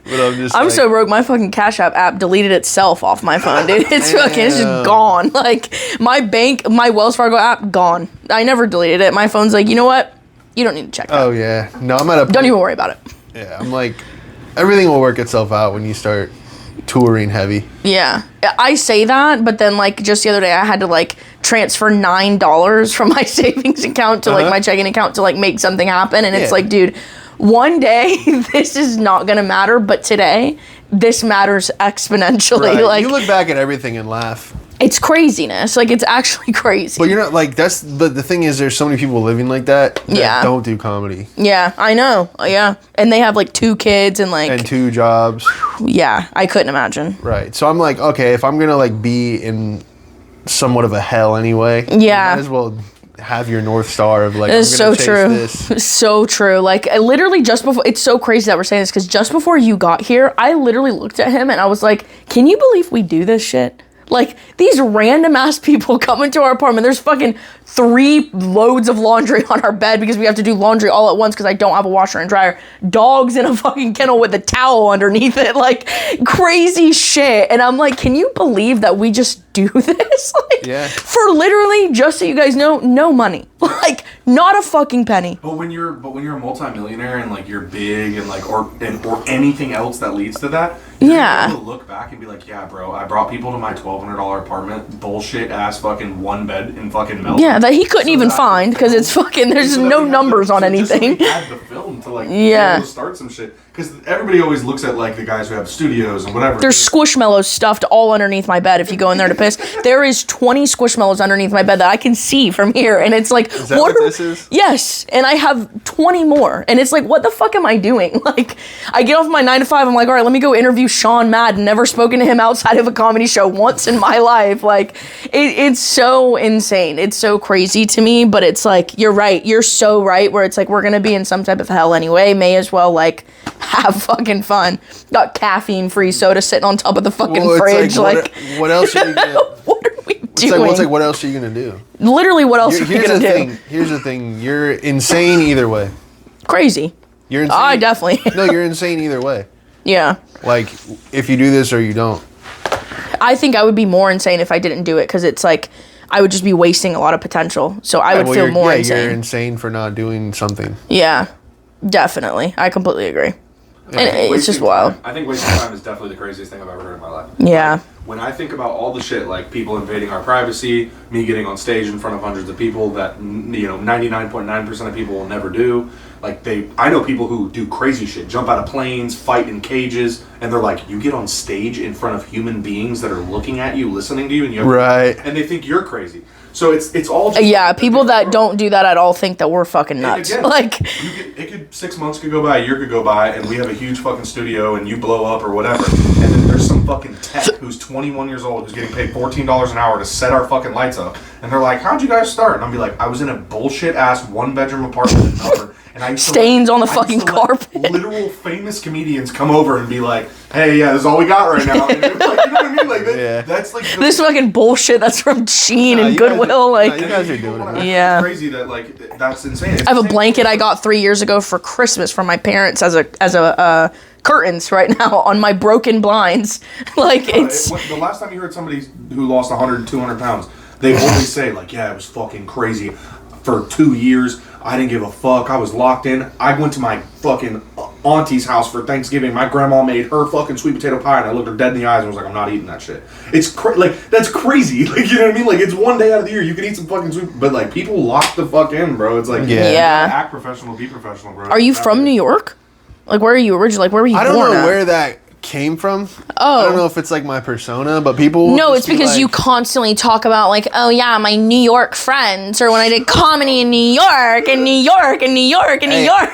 But I'm so broke. My fucking Cash App deleted itself off my phone, dude. It's just gone. Like, my Wells Fargo app, gone. I never deleted it. My phone's like, you know what? You don't need to check that. Oh, yeah. No, I'm at a point. Don't even worry about it. Yeah, I'm like, everything will work itself out when you start touring heavy. Yeah. I say that, but then, like, just the other day, I had to, like, transfer $9 from my savings account to, like, my checking account to, like, make something happen. And it's like, dude, one day, this is not going to matter, but today, this matters exponentially. Right. Like, you look back at everything and laugh. It's craziness. Like, it's actually crazy. But you're not, like, but the thing is, there's so many people living like that don't do comedy. Yeah, I know. Yeah. And they have, like, 2 kids and, like... And 2 jobs. Yeah, I couldn't imagine. Right. So I'm like, okay, if I'm going to, like, be in somewhat of a hell anyway, you might as well have your North Star of, like, I'm going to chase this. So true. Like, I literally just before... It's so crazy that we're saying this, because just before you got here, I literally looked at him and I was like, can you believe we do this shit? Like, these random ass people come into our apartment. There's fucking 3 loads of laundry on our bed because we have to do laundry all at once because I don't have a washer and dryer. Dogs in a fucking kennel with a towel underneath it. Like, crazy shit. And I'm like, can you believe that we just do this? Like, yeah. For literally, just so you guys know, no money. Like, not a fucking penny. But when you're a multimillionaire and like you're big and like or anything else that leads to that, you're able to look back and be like, yeah, bro, I brought people to my $1,200 apartment, bullshit ass fucking 1 bed in fucking Melbourne. Yeah, that he couldn't even find because it's fucking, there's no numbers on anything. Just so we had the film to like be able to start some shit. Because everybody always looks at like the guys who have studios and whatever. There's Squishmallows stuffed all underneath my bed if you go in there to piss. There is 20 Squishmallows underneath my bed that I can see from here. And it's like, is that what this is? Yes. And I have 20 more. And it's like, what the fuck am I doing? Like, I get off my 9 to 5. I'm like, all right, let me go interview Sean Madden. Never spoken to him outside of a comedy show once in my life. Like, it's so insane. It's so crazy to me. But it's like, you're right. You're so right. Where it's like, we're going to be in some type of hell anyway. May as well, like, have fucking fun. Got caffeine-free soda sitting on top of the fucking fridge. Like, what else are you gonna? What are we doing? It's like, what else are you gonna do? Literally, what else are you gonna do? Here's the thing. You're insane either way. Crazy. You're insane. I definitely. No, you're insane either way. Yeah. Like, if you do this or you don't. I think I would be more insane if I didn't do it because it's like I would just be wasting a lot of potential. So I would feel more insane. You're insane for not doing something. Yeah, definitely. I completely agree. And it's just wild. I think wasting time is definitely the craziest thing I've ever heard in my life. Yeah. Like, when I think about all the shit, like people invading our privacy, me getting on stage in front of hundreds of people that, 99.9% of people will never do. Like I know people who do crazy shit, jump out of planes, fight in cages, and they're like, you get on stage in front of human beings that are looking at you, listening to you, and and they think you're crazy. So it's all just people that don't do that at all think that we're fucking nuts. Again, like 6 months could go by, a year could go by, and we have a huge fucking studio, and you blow up or whatever, and then there's some fucking tech who's 21 years old who's getting paid $14 an hour to set our fucking lights up, and they're like, how'd you guys start? And I'll be like, I was in a bullshit ass 1-bedroom apartment in Melbourne. And I stains on the fucking carpet. Literal famous comedians come over and be like, "Hey, yeah, this is all we got right now." And like, you know what I mean? Like that's like this fucking bullshit that's from Shein and Goodwill. You guys are doing it. Yeah, it's crazy that like that's insane. I have a blanket I got 3 years ago for Christmas from my parents as a curtains right now on my broken blinds. Like the last time you heard somebody who lost 100, 200 pounds, they always say like, "Yeah, it was fucking crazy for 2 years." I didn't give a fuck. I was locked in. I went to my fucking auntie's house for Thanksgiving. My grandma made her fucking sweet potato pie, and I looked her dead in the eyes and was like, I'm not eating that shit. It's that's crazy. Like, you know what I mean? Like, it's one day out of the year. You can eat some fucking sweet, but like, people lock the fuck in, bro. It's like, act professional, be professional, bro. Are you from New York? Like, where are you originally? Like, where were you born I don't know where that came from. I don't know if it's like my persona, but people no, it's because you constantly talk about like, oh yeah, my New York friends, or when I did comedy in New York and New York and New York and New York.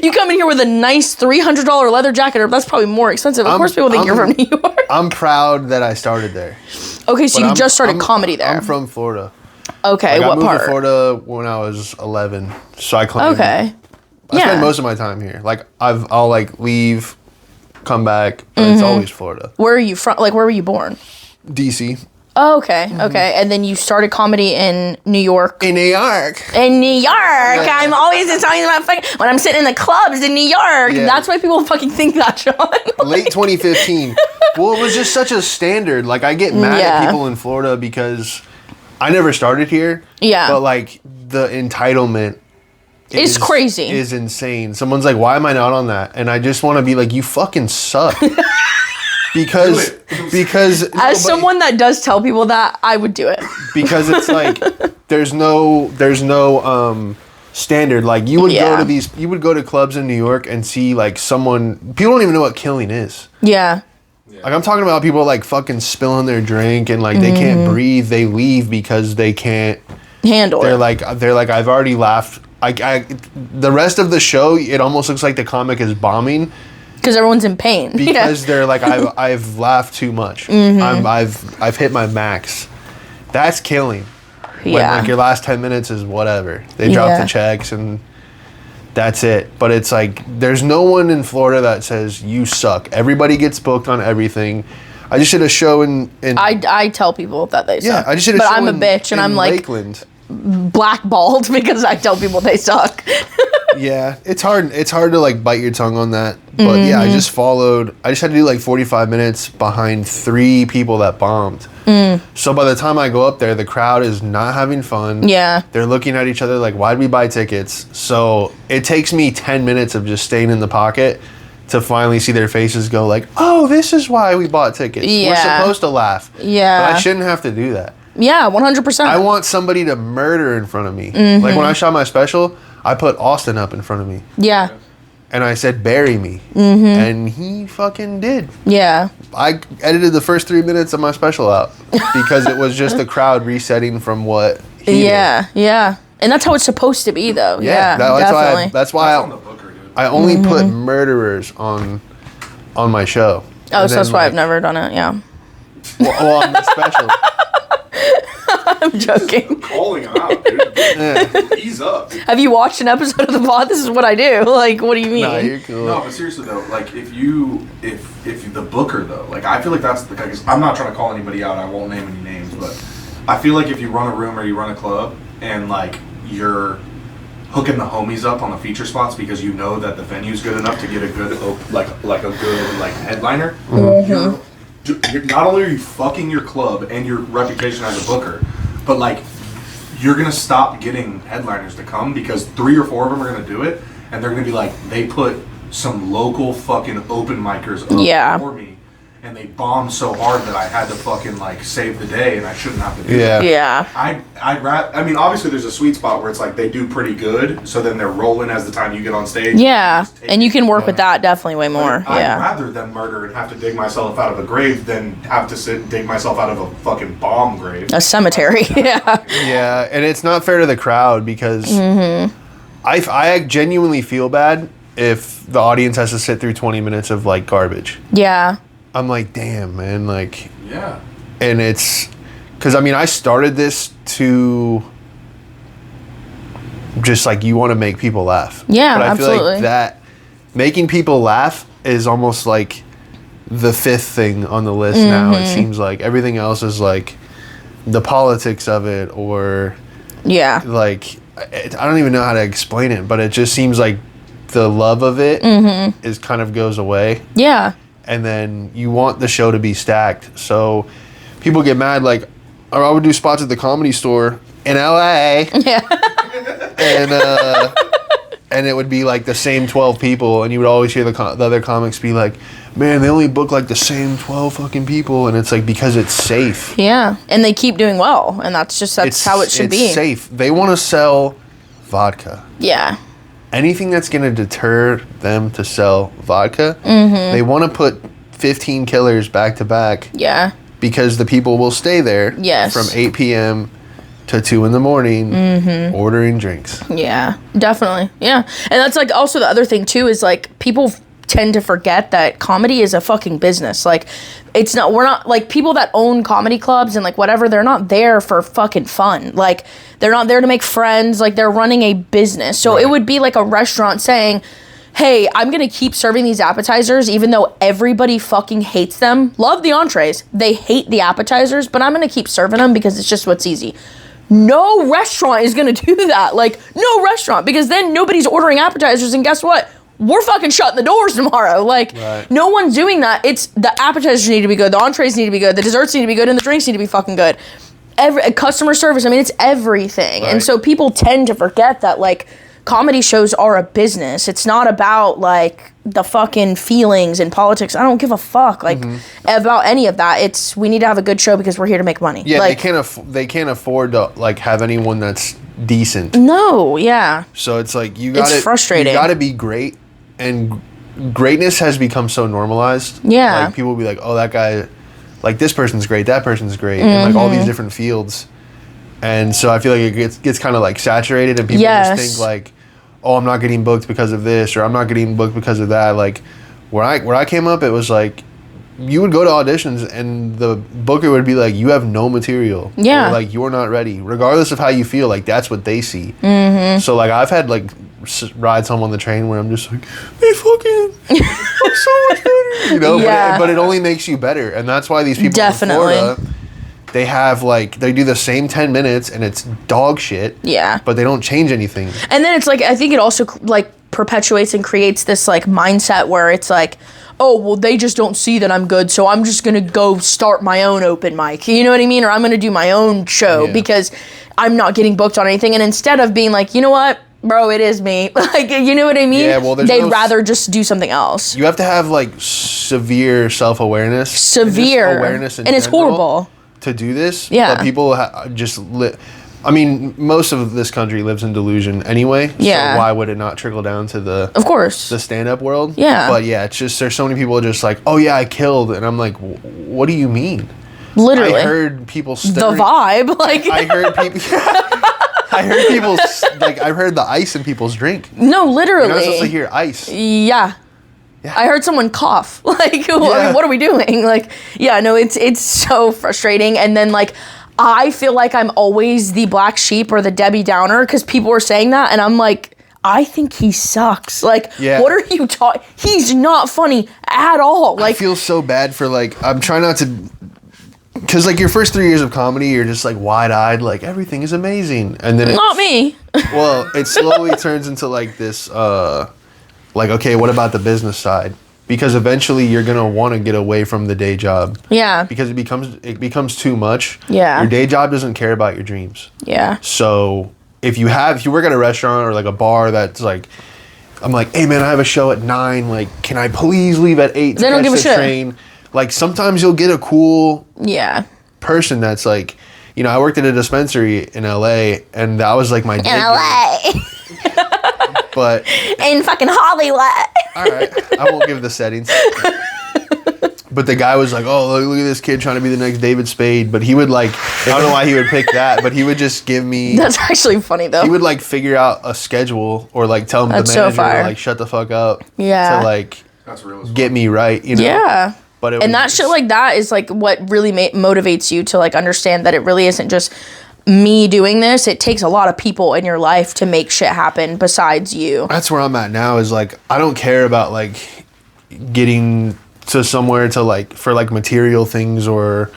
You come in here with a nice $300 leather jacket, or that's probably more expensive. Of course people think you're from New York. I'm proud that I started there. Okay, so you just started comedy there. I'm from Florida. Okay, what part? I moved to Florida when I was 11, so I claimed okay. I spend most of my time here. Like I'll like leave, come back, but it's always Florida. Where are you from? Like, where were you born? DC. Oh, okay, okay. And then you started comedy in New York. In New York. In New York. Yeah. I'm always talking about fucking, when I'm sitting in the clubs in New York. Yeah. That's why people fucking think that, Sean. Late 2015. Well, it was just such a standard. Like, I get mad at people in Florida because I never started here. Yeah. But, like, the entitlement it's crazy. Is insane. Someone's like, why am I not on that? And I just want to be like, you fucking suck. Because as someone that does tell people that, I would do it. Because it's like there's no standard. Like you would go to clubs in New York and see like people don't even know what killing is. Yeah. Like I'm talking about people like fucking spilling their drink and like they can't breathe. They leave because they can't handle it. They're like I've already laughed. The rest of the show, it almost looks like the comic is bombing. Because everyone's in pain. Because they're like, I've laughed too much. I've hit my max. That's killing. When like your last 10 minutes is whatever. They drop the checks and that's it. But it's like there's no one in Florida that says you suck. Everybody gets booked on everything. I just did a show in I tell people that they suck. I just did a show I'm a bitch, and I'm like Lakeland. blackballed because I tell people they suck. Yeah, it's hard to like bite your tongue on that. But yeah, I just had to do like 45 minutes behind 3 people that bombed. So by the time I go up there, the crowd is not having fun. Yeah. They're looking at each other like, why'd we buy tickets? So it takes me 10 minutes of just staying in the pocket to finally see their faces go like, oh, this is why we bought tickets. Yeah. We're supposed to laugh. Yeah. But I shouldn't have to do that. Yeah, 100%. I want somebody to murder in front of me. Like when I shot my special, I put Austin up in front of me. Yeah. And I said, bury me. And he fucking did. Yeah. I edited the first 3 minutes of my special out because it was just the crowd resetting from what he did. Yeah. And that's how it's supposed to be, though. Yeah, definitely. That's why I only put murderers on my show. Oh, And so then, that's why I've never done it, yeah. Well, on the special. I'm joking. Calling him out, dude. Ease up. Have you watched an episode of the pod? This is what I do. Like, what do you mean? Nah, you're cool. No, but seriously though, like if the booker though, like I feel like that's the guy. I'm not trying to call anybody out. I won't name any names, but I feel like if you run a room or you run a club and like you're hooking the homies up on the feature spots because you know that the venue's good enough to get a good like a good like headliner. You're not only are you fucking your club and your reputation as a booker, but like you're gonna stop getting headliners to come because 3 or 4 of them are gonna do it, and they're gonna be like, they put some local fucking open micers up for me, and they bombed so hard that I had to fucking like save the day, and I shouldn't have to do that. Yeah. I'd rather. I mean, obviously, there's a sweet spot where it's like they do pretty good, so then they're rolling as the time you get on stage. Yeah, and you can work with that definitely way more. I'd rather them murder and have to dig myself out of a grave than have to sit and dig myself out of a fucking bomb grave. A cemetery. Yeah, and it's not fair to the crowd because I genuinely feel bad if the audience has to sit through 20 minutes of like garbage. Yeah. I'm like, damn, man, like. Yeah. And it's because I mean I started this to just like you want to make people laugh. Yeah, but I feel absolutely. like that making people laugh is almost like the 5th thing on the list now. It seems like everything else is like the politics of it or like I don't even know how to explain it, but it just seems like the love of it is kind of goes away. Yeah. And then you want the show to be stacked. So people get mad, like, I would do spots at the Comedy Store in LA. Yeah. And it would be like the same 12 people, and you would always hear the other comics be like, man, they only book like the same 12 fucking people. And it's like, because it's safe. Yeah. And they keep doing well. And that's how it should be. It's safe. They want to sell vodka. Yeah. Anything that's going to deter them to sell vodka, they want to put 15 killers back to back. Yeah. Because the people will stay there from 8 p.m. to 2 in the morning ordering drinks. Yeah, definitely. Yeah. And that's like also the other thing too is like people tend to forget that comedy is a fucking business. Like we're not like people that own comedy clubs and like whatever, they're not there for fucking fun. Like they're not there to make friends. Like they're running a business. So it would be like a restaurant saying, hey, I'm going to keep serving these appetizers even though everybody fucking hates them. Love the entrees. They hate the appetizers, but I'm going to keep serving them because it's just what's easy. No restaurant is going to do that. Like, no restaurant, because then nobody's ordering appetizers, and guess what? We're fucking shutting the doors tomorrow. Like, no one's doing that. It's the appetizers need to be good, the entrees need to be good, the desserts need to be good, and the drinks need to be fucking good. Customer service, I mean, it's everything. And so people tend to forget that, like, comedy shows are a business. It's not about like the fucking feelings and politics. I don't give a fuck like about any of that. We need to have a good show because we're here to make money. Yeah, like, they can't afford to like have anyone that's decent. No, yeah. So it's like it's frustrating. You got to be great, and greatness has become so normalized. Yeah, like people will be like, oh, that guy, like this person's great, that person's great, and like all these different fields. And so I feel like it gets kind of like saturated, and people just think like, oh, I'm not getting booked because of this, or I'm not getting booked because of that. Like, where I came up, it was like, you would go to auditions, and the booker would be like, you have no material. Yeah. Or like, you're not ready. Regardless of how you feel, like, that's what they see. So, like, I've had, like, rides home on the train where I'm just like, they fucking, I'm so much better. You know, but it only makes you better. And that's why these people in Florida, they have like, they do the same 10 minutes and it's dog shit. Yeah. But they don't change anything. And then it's like, I think it also like perpetuates and creates this like mindset where it's like, oh, well, they just don't see that I'm good, so I'm just going to go start my own open mic. You know what I mean? Or I'm going to do my own show because I'm not getting booked on anything. And instead of being like, you know what, bro, it is me. Like, you know what I mean? Yeah, well, they'd rather just do something else. You have to have like severe self-awareness. Severe. Awareness in and it's horrible. To do this. Yeah. But people just I mean, most of this country lives in delusion anyway. Yeah. So why would it not trickle down to the stand-up world? Yeah. But yeah, it's just there's so many people just like, oh yeah, I killed, and I'm like, what do you mean? Literally. I heard people the vibe, like I heard people. I heard people like I heard the ice in people's drink. No, literally. You're not supposed to hear ice. Yeah. I heard someone cough. Like, I mean, what are we doing? Like, yeah, no, it's so frustrating. And then like, I feel like I'm always the black sheep or the Debbie Downer because people were saying that, and I'm like, I think he sucks. Like, what are you talking? He's not funny at all. Like, I feel so bad for like, I'm trying not to, because like your first 3 years of comedy, you're just like wide-eyed, like everything is amazing, and then not me. Well, it slowly turns into like this, like, okay, what about the business side? Because eventually you're gonna want to get away from the day job. Yeah. Because it becomes too much. Yeah. Your day job doesn't care about your dreams. Yeah. So if you work at a restaurant or like a bar that's like, I'm like, hey man, I have a show at 9. Like, can I please leave at 8 to catch the train? Like sometimes you'll get a cool person that's like, you know, I worked at a dispensary in LA and that was like my day LA. But in fucking Hollywood. All right, I won't give the settings. But the guy was like, "Oh, look at this kid trying to be the next David Spade." But he would like, I don't know why he would pick that, but he would just give me. That's actually funny though. He would like figure out a schedule or like tell him the manager to like shut the fuck up. Yeah. To like get me right, you know. Yeah. But that shit like that is like what really motivates you to like understand that it really isn't just me doing this. It takes a lot of people in your life to make shit happen besides you. That's where I'm at now is like, I don't care about like getting to somewhere to like, for like material things or,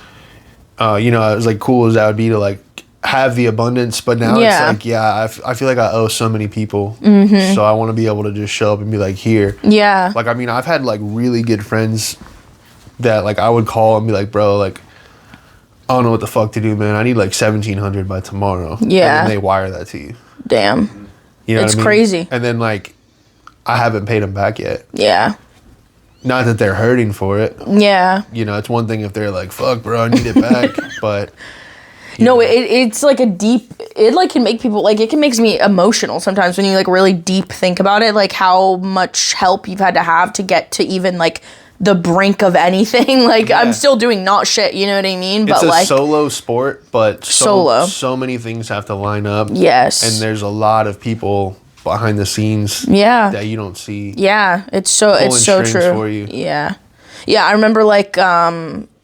you know, as like cool as that would be to like have the abundance. But now it's like, I feel like I owe so many people. Mm-hmm. So I want to be able to just show up and be like, here. Yeah. Like, I mean, I've had like really good friends that like I would call and be like, bro, like, I don't know what the fuck to do, man. I need like $1,700 by tomorrow. Yeah. And then they wire that to you. Damn. You know it's what I mean? Crazy. And then like, I haven't paid them back yet. Yeah. Not that they're hurting for it. Yeah. You know, it's one thing if they're like, fuck, bro, I need it back. But. No, it's like a deep, it like can make people, like it can make me emotional sometimes when you like really deep think about it. Like how much help you've had to have to get to even like the brink of anything. Like I'm still doing not shit, you know what I mean? But it's a solo sport, but so many things have to line up. Yes. And there's a lot of people behind the scenes that you don't see. Yeah, it's so true. For you. Yeah. Yeah, I remember like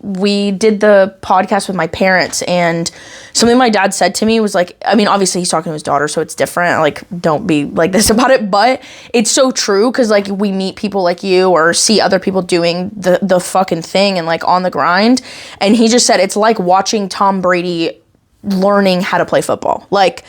we did the podcast with my parents, and something my dad said to me was like, I mean, obviously he's talking to his daughter, so it's different. Like, don't be like this about it, but it's so true because like we meet people like you or see other people doing the fucking thing and like on the grind. And he just said it's like watching Tom Brady learning how to play football. Like,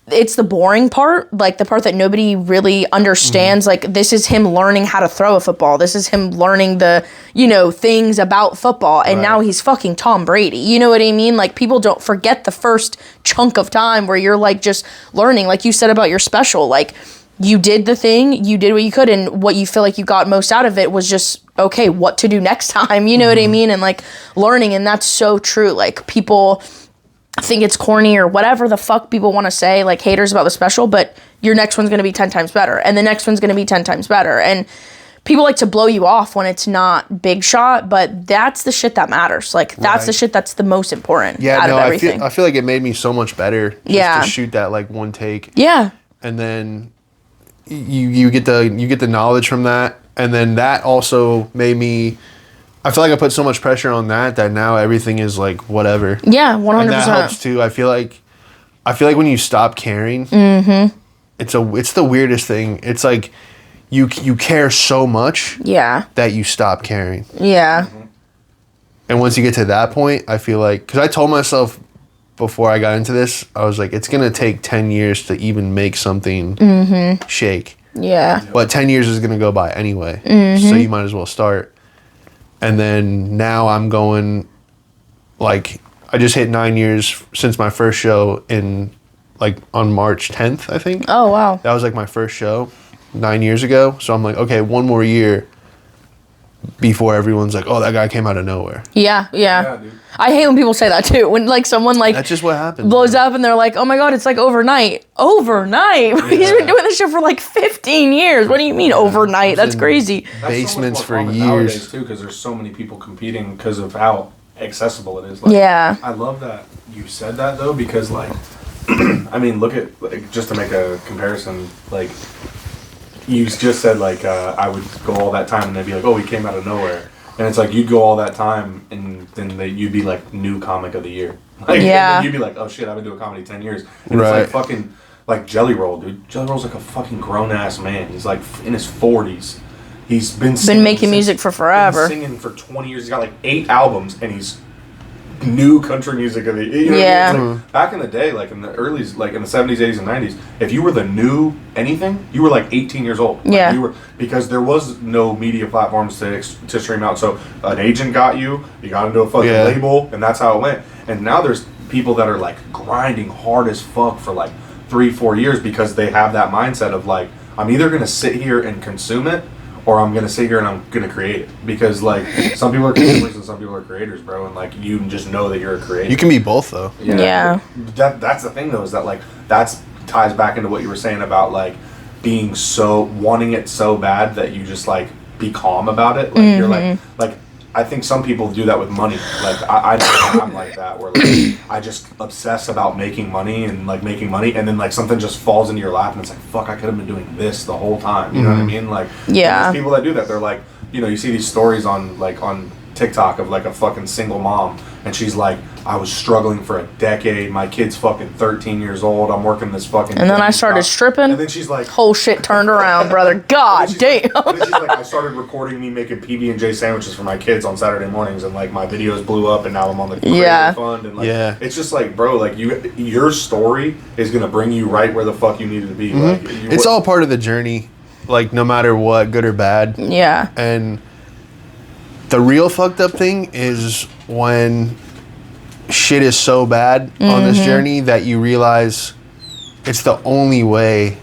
it's the boring part, like the part that nobody really understands. Like, this is him learning how to throw a football. This is him learning the, you know, things about football. And now he's fucking Tom Brady. You know what I mean? Like, people don't forget the first chunk of time where you're like just learning, like you said about your special. Like, you did the thing, you did what you could, and what you feel like you got most out of it was just, okay, what to do next time. You know what I mean? And like learning. And that's so true. Like, people think it's corny or whatever the fuck people want to say, like haters about the special, but your next one's going to be 10 times better, and the next one's going to be 10 times better. And people like to blow you off when it's not big shot, but that's the shit that matters. Like, that's the shit that's the most important out of everything. I feel like it made me so much better just to shoot that like one take. Yeah. And then you get the knowledge from that, and then that also made me, I feel like I put so much pressure on that now everything is like whatever. Yeah, 100%. And that helps too. I feel like when you stop caring, it's the weirdest thing. It's like you care so much that you stop caring. Yeah. And once you get to that point, I feel like, because I told myself before I got into this, I was like, it's going to take 10 years to even make something shake. Yeah. But 10 years is going to go by anyway. So you might as well start. And then now I'm going, like, I just hit 9 years since my first show on March 10th, I think. Oh, wow. That was like my first show 9 years ago. So I'm like, okay, one more year before everyone's like, oh, that guy came out of nowhere. Yeah. Dude. I hate when people say that too. When like someone like that's just what happens. Blows up and they're like, oh my God, it's like overnight. Overnight? Yeah. He's been doing this shit for like 15 years. What do you mean overnight? That's crazy. Basements so much more for common years. Nowadays too, because there's so many people competing because of how accessible it is. Like, yeah. I love that you said that though, because like, I mean, look at, like, just to make a comparison, like, you just said, like, I would go all that time and they'd be like, oh, he came out of nowhere. And it's like, you'd go all that time and then you'd be like, new comic of the year. Like, yeah. And then you'd be like, oh shit, I've been doing comedy 10 years. And it's like fucking, like Jelly Roll, dude. Jelly Roll's like a fucking grown ass man. He's like in his 40s. He's been making music for forever. Been singing for 20 years. He's got like 8 albums and he's new country music of the, you know yeah. what I mean? Like, back in the day, like in the early, like in the 70s, 80s, and 90s, if you were the new anything, you were like 18 years old. Yeah. Like, you were, because there was no media platforms to stream out. So an agent got you got into a fucking label, and that's how it went. And now there's people that are like grinding hard as fuck for like 3-4 years because they have that mindset of like, I'm either going to sit here and consume it, or I'm going to sit here and I'm going to create it. Because, like, some people are consumers and some people are creators, bro. And, like, you just know that you're a creator. You can be both, though. Yeah. That's the thing, though, is that, like, that's ties back into what you were saying about, like, being so, wanting it so bad that you just, like, be calm about it. Like, you're, like, I think some people do that with money. Like, I know I'm like that, where, like, I just obsess about making money, and then, like, something just falls into your lap, and it's like, fuck, I could have been doing this the whole time. You know what I mean? Like, there's people that do that. They're like, you know, you see these stories on TikTok of, like, a fucking single mom, and she's like, I was struggling for a decade. My kid's fucking 13 years old. I'm working this fucking... And then I started stripping. And then she's like... Whole shit turned around, brother. God damn. And then she's like, I started recording me making PB&J sandwiches for my kids on Saturday mornings, and, like, my videos blew up, and now I'm on the creator fund. And, like, it's just like, bro, like, your story is going to bring you right where the fuck you needed to be. Mm-hmm. Like, it's all part of the journey, like, no matter what, good or bad. Yeah. And the real fucked up thing is when shit is so bad on this journey that you realize it's the only way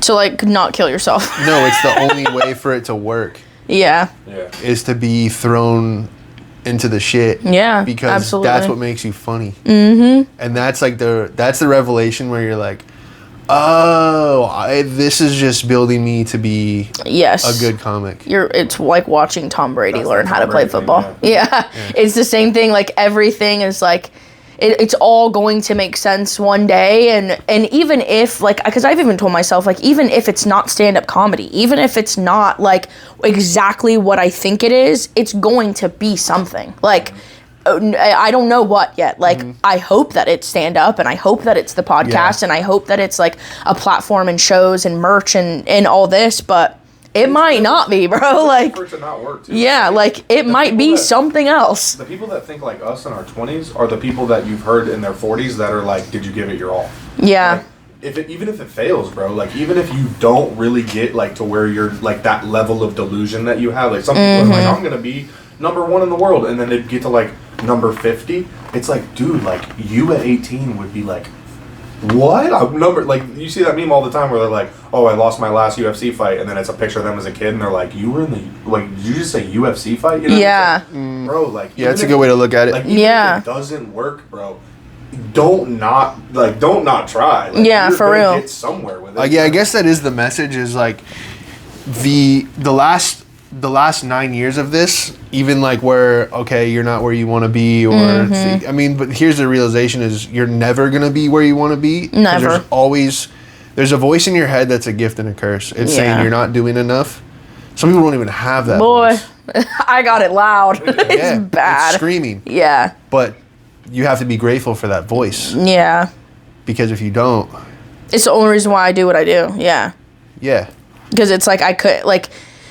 to, like, not kill yourself. No, it's the only way for it to work. Yeah. Is to be thrown into the shit. Yeah, because absolutely. That's what makes you funny. Mm-hmm. And that's like that's the revelation where you're like, oh, this is just building me to be a good comic. It's like watching Tom Brady learn how to play football. Yeah. It's the same thing. Like, everything is like, it's all going to make sense one day. And even if, like, because I've even told myself, like, even if it's not stand-up comedy, even if it's not, like, exactly what I think it is, it's going to be something. Like, I don't know what yet. Like, I hope that it's stand-up, and I hope that it's the podcast, and I hope that it's, like, a platform and shows and merch and all this, but it might not be, bro. Like, for it to not work, too. Yeah, like, it might be something else. The people that think like us in our 20s are the people that you've heard in their 40s that are like, did you give it your all? Yeah. Like, even if it fails, bro, like, even if you don't really get, like, to where you're, like, that level of delusion that you have, like, some people are like, I'm gonna be #1 in the world, and then they get to, like, number 50. It's like, dude, like, you at 18 would be like, what? Like, you see that meme all the time where they're like, oh, I lost my last UFC fight, and then it's a picture of them as a kid, and they're like, you were in the, like, did you just say UFC fight? You know? Yeah. Like, bro, like, it's a good way to look at it. Like, even if it doesn't work, bro, don't not try. Like, yeah, for real. Get somewhere with it. Like, yeah, I guess that is the message, is like the last 9 years of this, even like where, okay, you're not where you want to be, or I mean, but here's the realization is you're never going to be where you want to be. Never. There's a voice in your head that's a gift and a curse. It's saying you're not doing enough. Some people don't even have that voice. I got it loud. It's bad. It's screaming. Yeah. But you have to be grateful for that voice. Yeah. Because if you don't, It's the only reason why I do what I do. Yeah. Yeah. Because it's like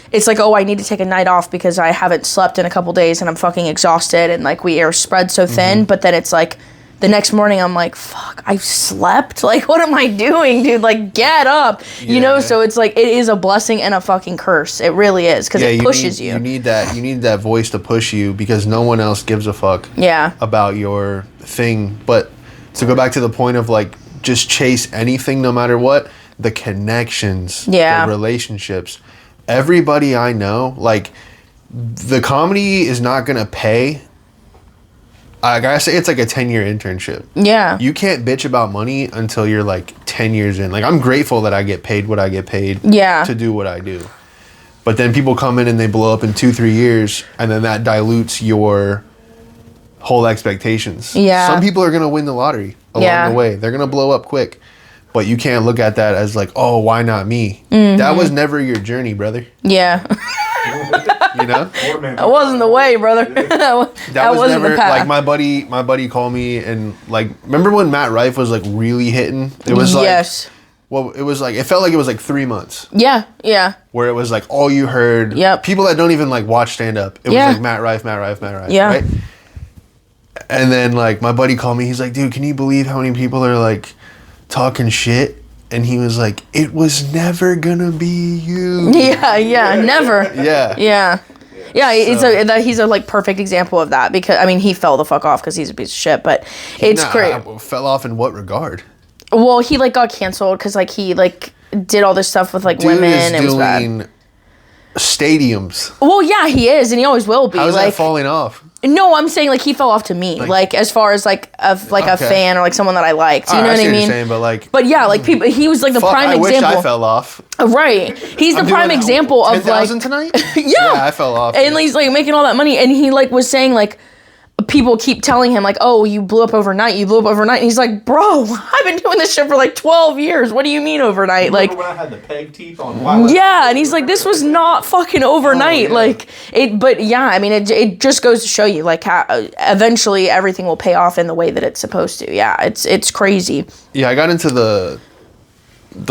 it's like, oh, I need to take a night off because I haven't slept in a couple days and I'm fucking exhausted and like we are spread so thin. But then it's like the next morning I'm like, fuck, I've slept? Like, what am I doing, dude? Like, get up. You know, so it's like, it is a blessing and a fucking curse. It really is, because it pushes you. You need that voice to push you because no one else gives a fuck about your thing. But to go back to the point of like, just chase anything no matter what, the connections, the relationships. Everybody I know, like, the comedy is not going to pay. I gotta say, it's like a 10-year internship. Yeah. You can't bitch about money until you're like 10 years in. Like, I'm grateful that I get paid what I get paid to do what I do. But then people come in and they blow up in 2-3 years, and then that dilutes your whole expectations. Yeah. Some people are going to win the lottery along the way. They're going to blow up quick. But you can't look at that as like, oh, why not me? Mm-hmm. That was never your journey, brother. Yeah. You know? That wasn't the way, brother. that was never, the path. Like, my buddy called me and, like, remember when Matt Rife was, like, really hitting? It was like... Yes. Well, it was like... It felt like it was, like, 3 months. Yeah, yeah. Where it was, like, all you heard... Yep. People that don't even, like, watch stand-up. It was, like, Matt Rife, yeah. Right? And then, like, my buddy called me. He's like, dude, can you believe how many people are, like... talking shit, and he was like, it was never gonna be you. Yeah, never. Yeah. He's a like perfect example of that, because I mean, he fell the fuck off because he's a piece of shit, but it's great. Fell off in what regard? Well, he like got canceled because like he like did all this stuff with like women. It was bad. Stadiums. Well, yeah, he is, and he always will be. How's like, that falling off? No, I'm saying like he fell off to me, like as far as like of like a fan or like someone that I liked. You know what I mean? Saying, but yeah, like people, he was like the prime example. I wish I fell off. Right, he's the prime example of 10,000 tonight. Yeah, I fell off, and he's like making all that money, and he like was saying like. People keep telling him like, oh, you blew up overnight. And he's like, bro, I've been doing this shit for like 12 years. What do you mean overnight? Like, when I had the peg teeth on. Yeah, and he's like, this was not fucking overnight. Like it, but yeah, I mean, it just goes to show you like how eventually everything will pay off in the way that it's supposed to. Yeah, it's crazy. Yeah, I got into the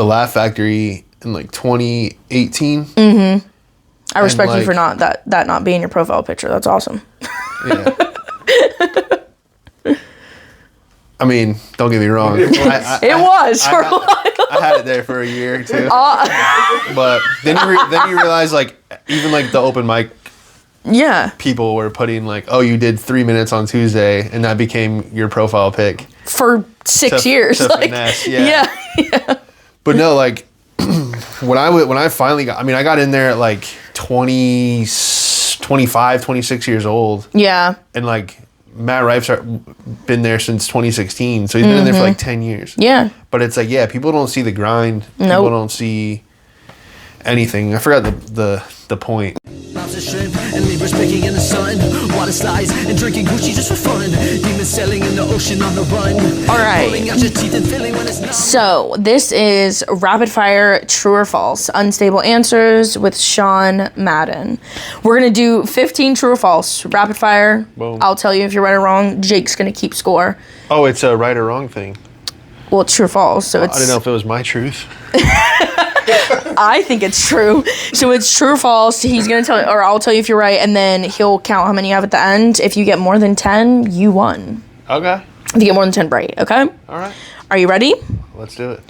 Laugh Factory in like 2018. Mm-hmm. I respect you for that not being your profile picture. That's awesome. Yeah. I mean, don't get me wrong. It was for a while. I had it there for a year or two. But then you realize, like, even like the open mic, people were putting like, oh, you did 3 minutes on Tuesday, and that became your profile pic for 6 years. To like, finesse, yeah. But no, like when I finally got, I mean, I got in there at like 25, 26 years old. Yeah. And like Matt Rife's been there since 2016, so he's been in there for like 10 years. Yeah. But it's like, yeah, people don't see the grind. Nope. People don't see anything. I forgot the point. Shrimp and Libras baking in the sun, water slides and drinking Gucci just for fun. Demons sailing in the ocean on the run. All right. So this is rapid fire true or false, unstable answers with Sean Madden. We're gonna do 15 true or false, rapid fire. Boom. I'll tell you if you're right or wrong. Jake's gonna keep score. Oh, it's a right or wrong thing. Well, it's true or false. So it's. I didn't know if it was my truth. I think it's true. So it's true or false. He's going to tell you, or I'll tell you if you're right, and then he'll count how many you have at the end. If you get more than 10, you won. Okay. If you get more than 10 right, okay? All right. Are you ready? Let's do it.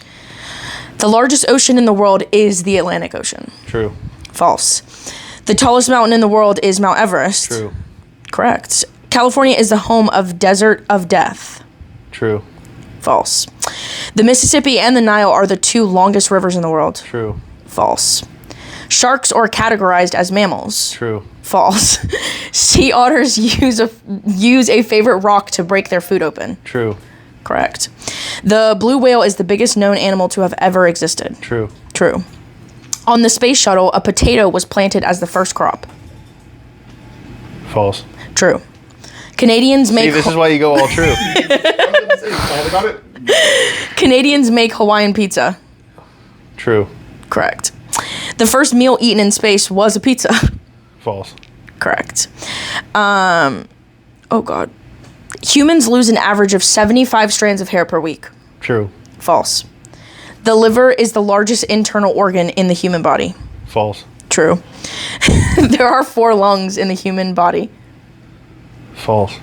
The largest ocean in the world is the Atlantic Ocean. True. False. The tallest mountain in the world is Mount Everest. True. Correct. California is the home of Desert of Death. True. False. The Mississippi and the Nile are the two longest rivers in the world. True. False. Sharks are categorized as mammals. True. False. Sea otters use a favorite rock to break their food open. True. Correct. The blue whale is the biggest known animal to have ever existed. True. True. On the space shuttle, a potato was planted as the first crop. False. True. Canadians make... See, this is why you go all true. Canadians make Hawaiian pizza. True. Correct. The first meal eaten in space was a pizza. False. Correct. Oh, God. Humans lose an average of 75 strands of hair per week. True. False. The liver is the largest internal organ in the human body. False. True. There are 4 lungs in the human body. False.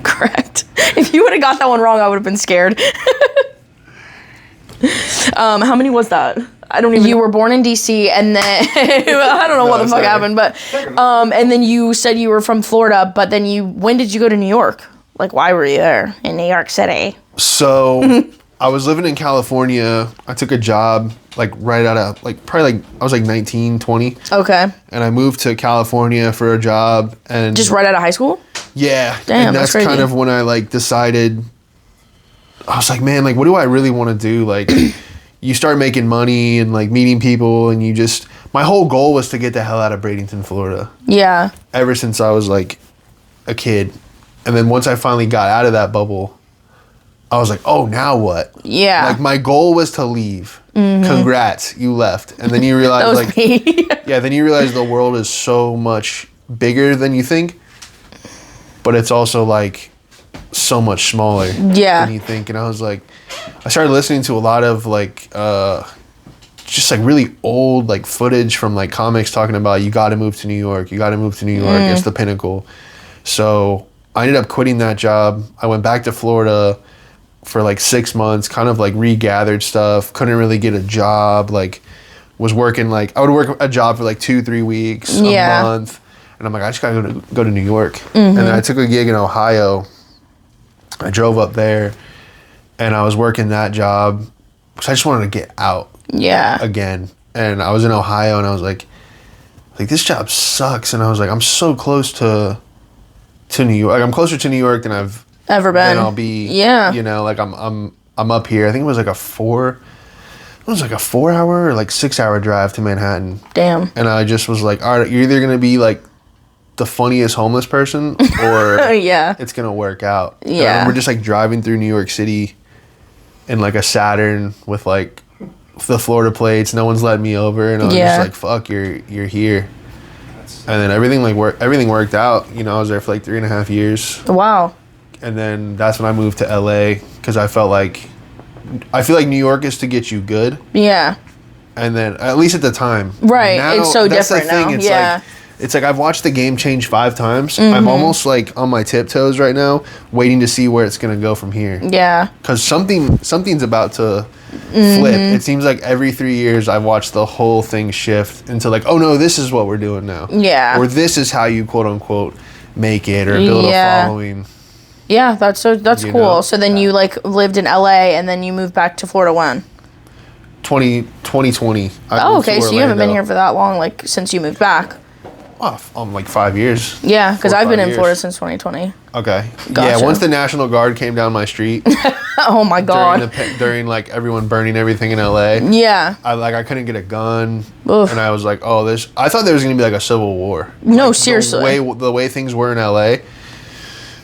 Correct. If you would have got that one wrong, I would have been scared. How many was that? I don't even. You were born in DC, and then I don't know what the fuck happened, but and then you said you were from Florida, but then when did you go to New York? Like, why were you there in New York City? So I was living in California. I took a job like right out of probably I was like 19, 20. Okay. And I moved to California for a job, and just right out of high school. Yeah. Damn, and that's kind of when I like decided. I was like, man, like, what do I really want to do? Like, you start making money and like meeting people, and you just. My whole goal was to get the hell out of Bradenton, Florida. Yeah. Ever since I was like a kid, and then once I finally got out of that bubble, I was like, oh, now what? Yeah. Like, my goal was to leave. Mm-hmm. Congrats, you left. And then you realize, that was like, me. yeah, then you realize the world is so much bigger than you think, but it's also like so much smaller than you think. And I was like, I started listening to a lot of like, just like really old like footage from like comics talking about you got to move to New York. You got to move to New York. It's the pinnacle. So I ended up quitting that job. I went back to Florida for like 6 months, kind of like regathered stuff. Couldn't really get a job. Like, was working like I would work a job for like 2-3 weeks, a month, and I'm like, I just gotta go to New York. And then I took a gig in Ohio. I drove up there, and I was working that job because I just wanted to get out. Yeah. Again, and I was in Ohio, and I was like this job sucks, and I was like, I'm so close to New York. Like, I'm closer to New York than I've ever been. Than I'll be. Yeah. You know, like I'm up here. I think it was like a 4-hour or like 6-hour drive to Manhattan. Damn. And I just was like, all right, you're either gonna be like the funniest homeless person, or it's gonna work out. Yeah. And we're just like driving through New York City in like a Saturn with like the Florida plates. No one's letting me over, and I was just like, fuck, you're here. And then everything worked out. You know, I was there for like 3.5 years. Wow. And then that's when I moved to LA because I feel like New York is to get you good. Yeah. And then at least at the time. Right. Now, it's so different now. It's like I've watched the game change 5 times. I'm almost like on my tiptoes right now, waiting to see where it's gonna go from here. Yeah. Because something's about to flip. It seems like every 3 years I watch the whole thing shift into like, oh no, this is what we're doing now. Yeah. Or this is how you quote unquote make it or build a following. Yeah, that's cool. Know? So then you like lived in LA and then you moved back to Florida when? 2020. Oh, okay. So you haven't been here for that long, like since you moved back. Like 5 years. Yeah, because I've been in Florida since 2020. Okay. Gotcha. Yeah, once the National Guard came down my street. Oh my God. During like everyone burning everything in LA. Yeah. I couldn't get a gun. Oof. And I was like, I thought there was gonna be like a civil war. No, like, seriously. The way things were in LA.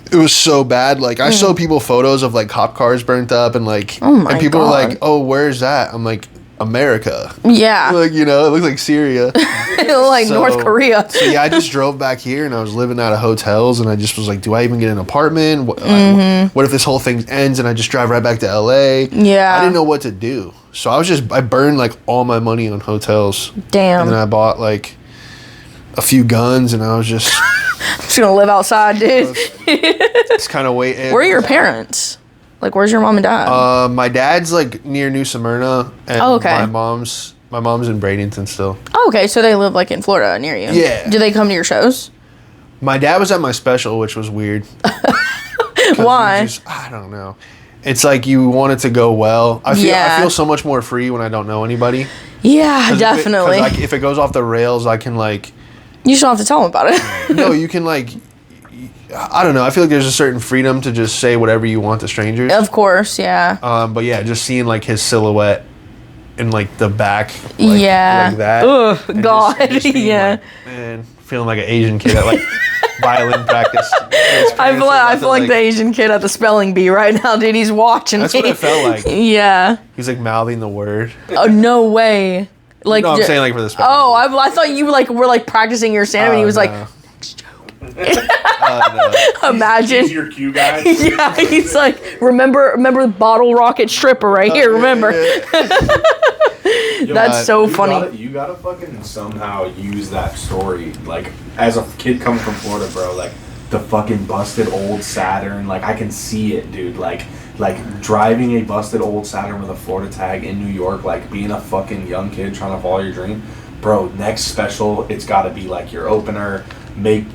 It was so bad. Like, I show people photos of like cop cars burnt up and like, and people are like, oh, where's that? I'm like, America. Yeah. Like, you know, it looks like Syria. Like North Korea. So yeah, I just drove back here and I was living out of hotels and I just was like, do I even get an apartment? What if this whole thing ends and I just drive right back to LA? Yeah. I didn't know what to do. So I burned like all my money on hotels. Damn. And then I bought like a few guns and I was just... just gonna live outside, dude. It's kind of waiting. Where are your parents? Like, where's your mom and dad? My dad's like near New Smyrna, and my mom's in Bradenton still. Oh, okay, so they live like in Florida near you. Yeah. Do they come to your shows? My dad was at my special, which was weird. Why? I don't know. It's like you want it to go well. I feel so much more free when I don't know anybody. Yeah, definitely. If it goes off the rails, I can like. You just don't have to tell them about it. No, you can like. I don't know. I feel like there's a certain freedom to just say whatever you want to strangers. Of course, yeah. But yeah, just seeing like his silhouette in like the back, like that. Oh God, just yeah. Like, man, feeling like an Asian kid at like violin practice. I feel like the Asian kid at the spelling bee right now, dude. He's watching. That's what it felt like. Yeah. He's like mouthing the word. Oh no way. Like no, I'm saying like for the spelling. Oh, I thought you were like practicing your stand and he was like. No. Imagine. He's your cue guy. Yeah, he's like, remember the bottle rocket stripper right here. Remember. That's so funny. You gotta fucking somehow use that story, like, as a kid coming from Florida, bro, like, the fucking busted old Saturn, like, I can see it, dude, like driving a busted old Saturn with a Florida tag in New York, like, being a fucking young kid trying to follow your dream, bro, next special, it's gotta be, like, your opener,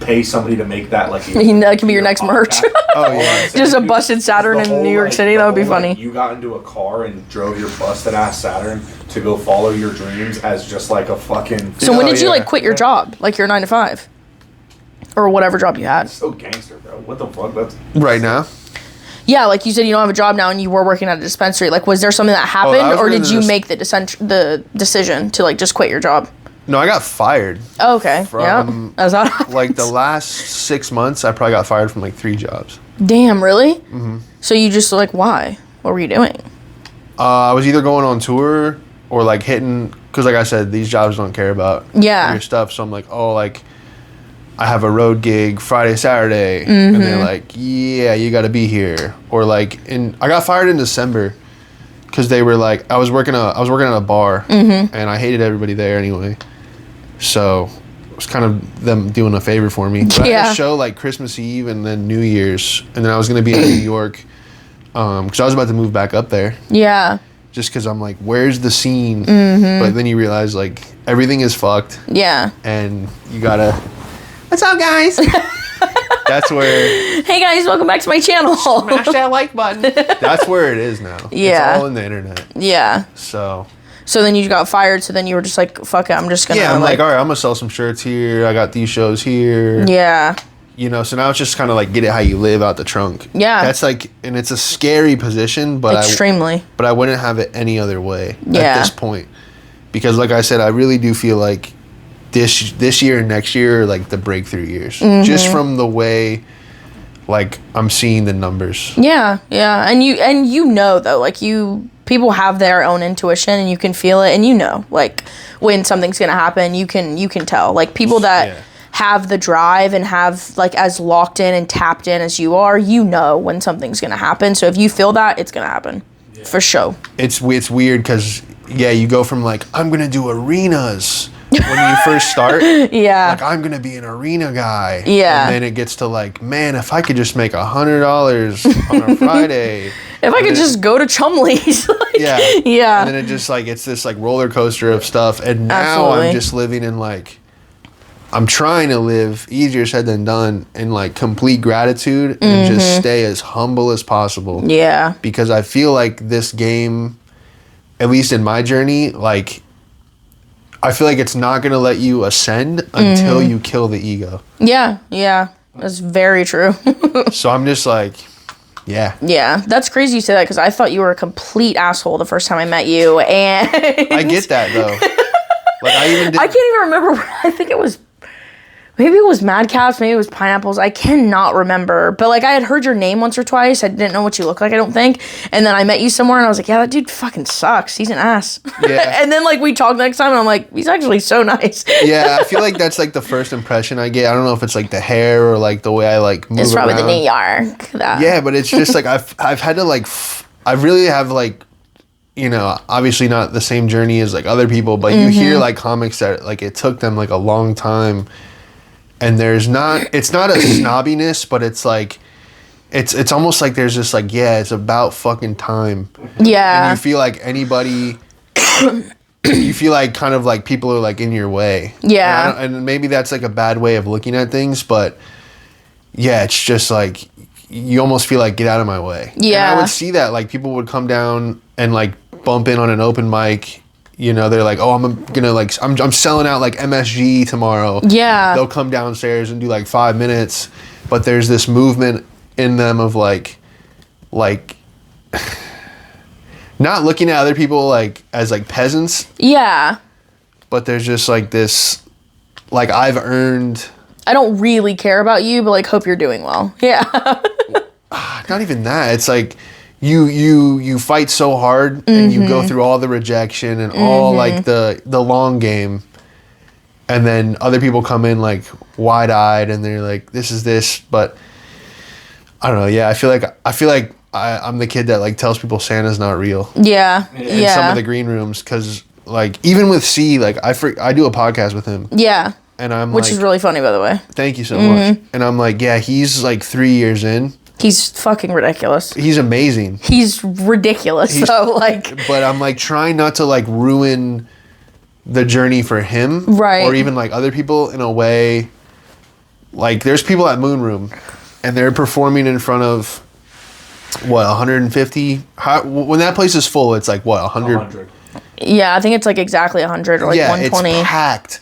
pay somebody to make that, like, that can be your next merch. Oh, yeah. Just a busted Saturn in New York City, that would be funny. Like, you got into a car and drove your busted ass Saturn to go follow your dreams as just like a fucking... So when did you, like, quit your job? Like, your 9 to 5? Or whatever job you had? So gangster, bro. What the fuck? That's... Right now? Yeah, like you said, you don't have a job now and you were working at a dispensary. Like, was there something that happened, or did you make the decision to, like, just quit your job? No, I got fired. Oh, okay. From, as that happens. like, the last 6 months, I probably got fired from, like, 3 jobs. Damn, really? Mm-hmm. So you just, like, why? What were you doing? I was either going on tour or, like, hitting... Because, like I said, these jobs don't care about your stuff. So I'm like, oh, like... I have a road gig Friday, Saturday, and they're like, yeah, you got to be here. Or like, I got fired in December because they were like, I was working at a bar, and I hated everybody there anyway. So it was kind of them doing a favor for me. But I had a show like Christmas Eve and then New Year's, and then I was gonna be in New York because I was about to move back up there. Yeah. Just because I'm like, where's the scene? But then you realize like everything is fucked. Yeah. And you gotta. What's up, guys? That's where... Hey, guys, welcome back to my channel. Smash that like button. That's where it is now. Yeah. It's all in the internet. Yeah. So then you got fired, so then you were just like, fuck it, I'm just going to... Yeah, I'm like, all right, I'm going to sell some shirts here. I got these shows here. Yeah. You know, so now it's just kind of like get it how you live out the trunk. Yeah. That's like... And it's a scary position, but... Extremely. But I wouldn't have it any other way at this point. Because like I said, I really do feel like... This year and next year are like the breakthrough years. Just from the way like I'm seeing the numbers. Yeah. And you know though, like people have their own intuition and you can feel it, and you know, like when something's gonna happen, you can tell. Like people that have the drive and have like as locked in and tapped in as you are, you know when something's gonna happen. So if you feel that, it's gonna happen. For sure. It's weird because you go from like I'm gonna do arenas when you first start, like I'm gonna be an arena guy, and then it gets to like, man, if I could just make $100 on a Friday, if I could just go to Chumley's, like, and then it just like it's this like roller coaster of stuff, and now I'm just living in like, I'm trying to live easier said than done in like complete gratitude and just stay as humble as possible. Yeah, because I feel like this game, at least in my journey, like. I feel like it's not going to let you ascend until you kill the ego. Yeah. That's very true. So I'm just like, yeah. Yeah, that's crazy you say that because I thought you were a complete asshole the first time I met you. And I get that, though. Like I can't even remember. I think it was... Maybe it was Madcaps, maybe it was Pineapples. I cannot remember. But, like, I had heard your name once or twice. I didn't know what you looked like, I don't think. And then I met you somewhere, and I was like, yeah, that dude fucking sucks. He's an ass. Yeah. And then, like, we talked next time, and I'm like, he's actually so nice. Yeah, I feel like that's, like, the first impression I get. I don't know if it's, like, the hair or, like, the way I, like, move around. It's probably the New York. Yeah, but it's just, like, I've had to, like... I really have, like... You know, obviously not the same journey as, like, other people, but you hear, like, comics that, like, it took them, like, a long time... And it's not a snobbiness, but it's like, it's almost like there's just like, it's about fucking time. Yeah. And you feel like anybody, you feel like kind of like people are like in your way. Yeah. And maybe that's like a bad way of looking at things, but it's just like, you almost feel like get out of my way. Yeah. And I would see that, like people would come down and like bump in on an open mic. You know, they're like, oh, I'm gonna like, I'm selling out like MSG tomorrow. Yeah. They'll come downstairs and do like 5 minutes, but there's this movement in them of like, not looking at other people like as like peasants. Yeah. But there's just like this, like I've earned. I don't really care about you, but like hope you're doing well. Yeah. Not even that. It's like. You fight so hard and you go through all the rejection and all like the long game, and then other people come in like wide-eyed and they're like, this is this, but I don't know. Yeah, I feel like I'm the kid that like tells people Santa's not real. Yeah. In some of the green rooms, because like even with C, like I do a podcast with him. Yeah. And I'm Which is really funny, by the way. Thank you so much. And I'm like, yeah, he's like 3 years in. He's fucking ridiculous. He's amazing. He's ridiculous, though. Like, but I'm like trying not to like ruin the journey for him, right? Or even like other people in a way. Like, there's people at Moon Room, and they're performing in front of what 150. When that place is full, it's like what 100. Yeah, I think it's like exactly 100 or like 120. It's packed.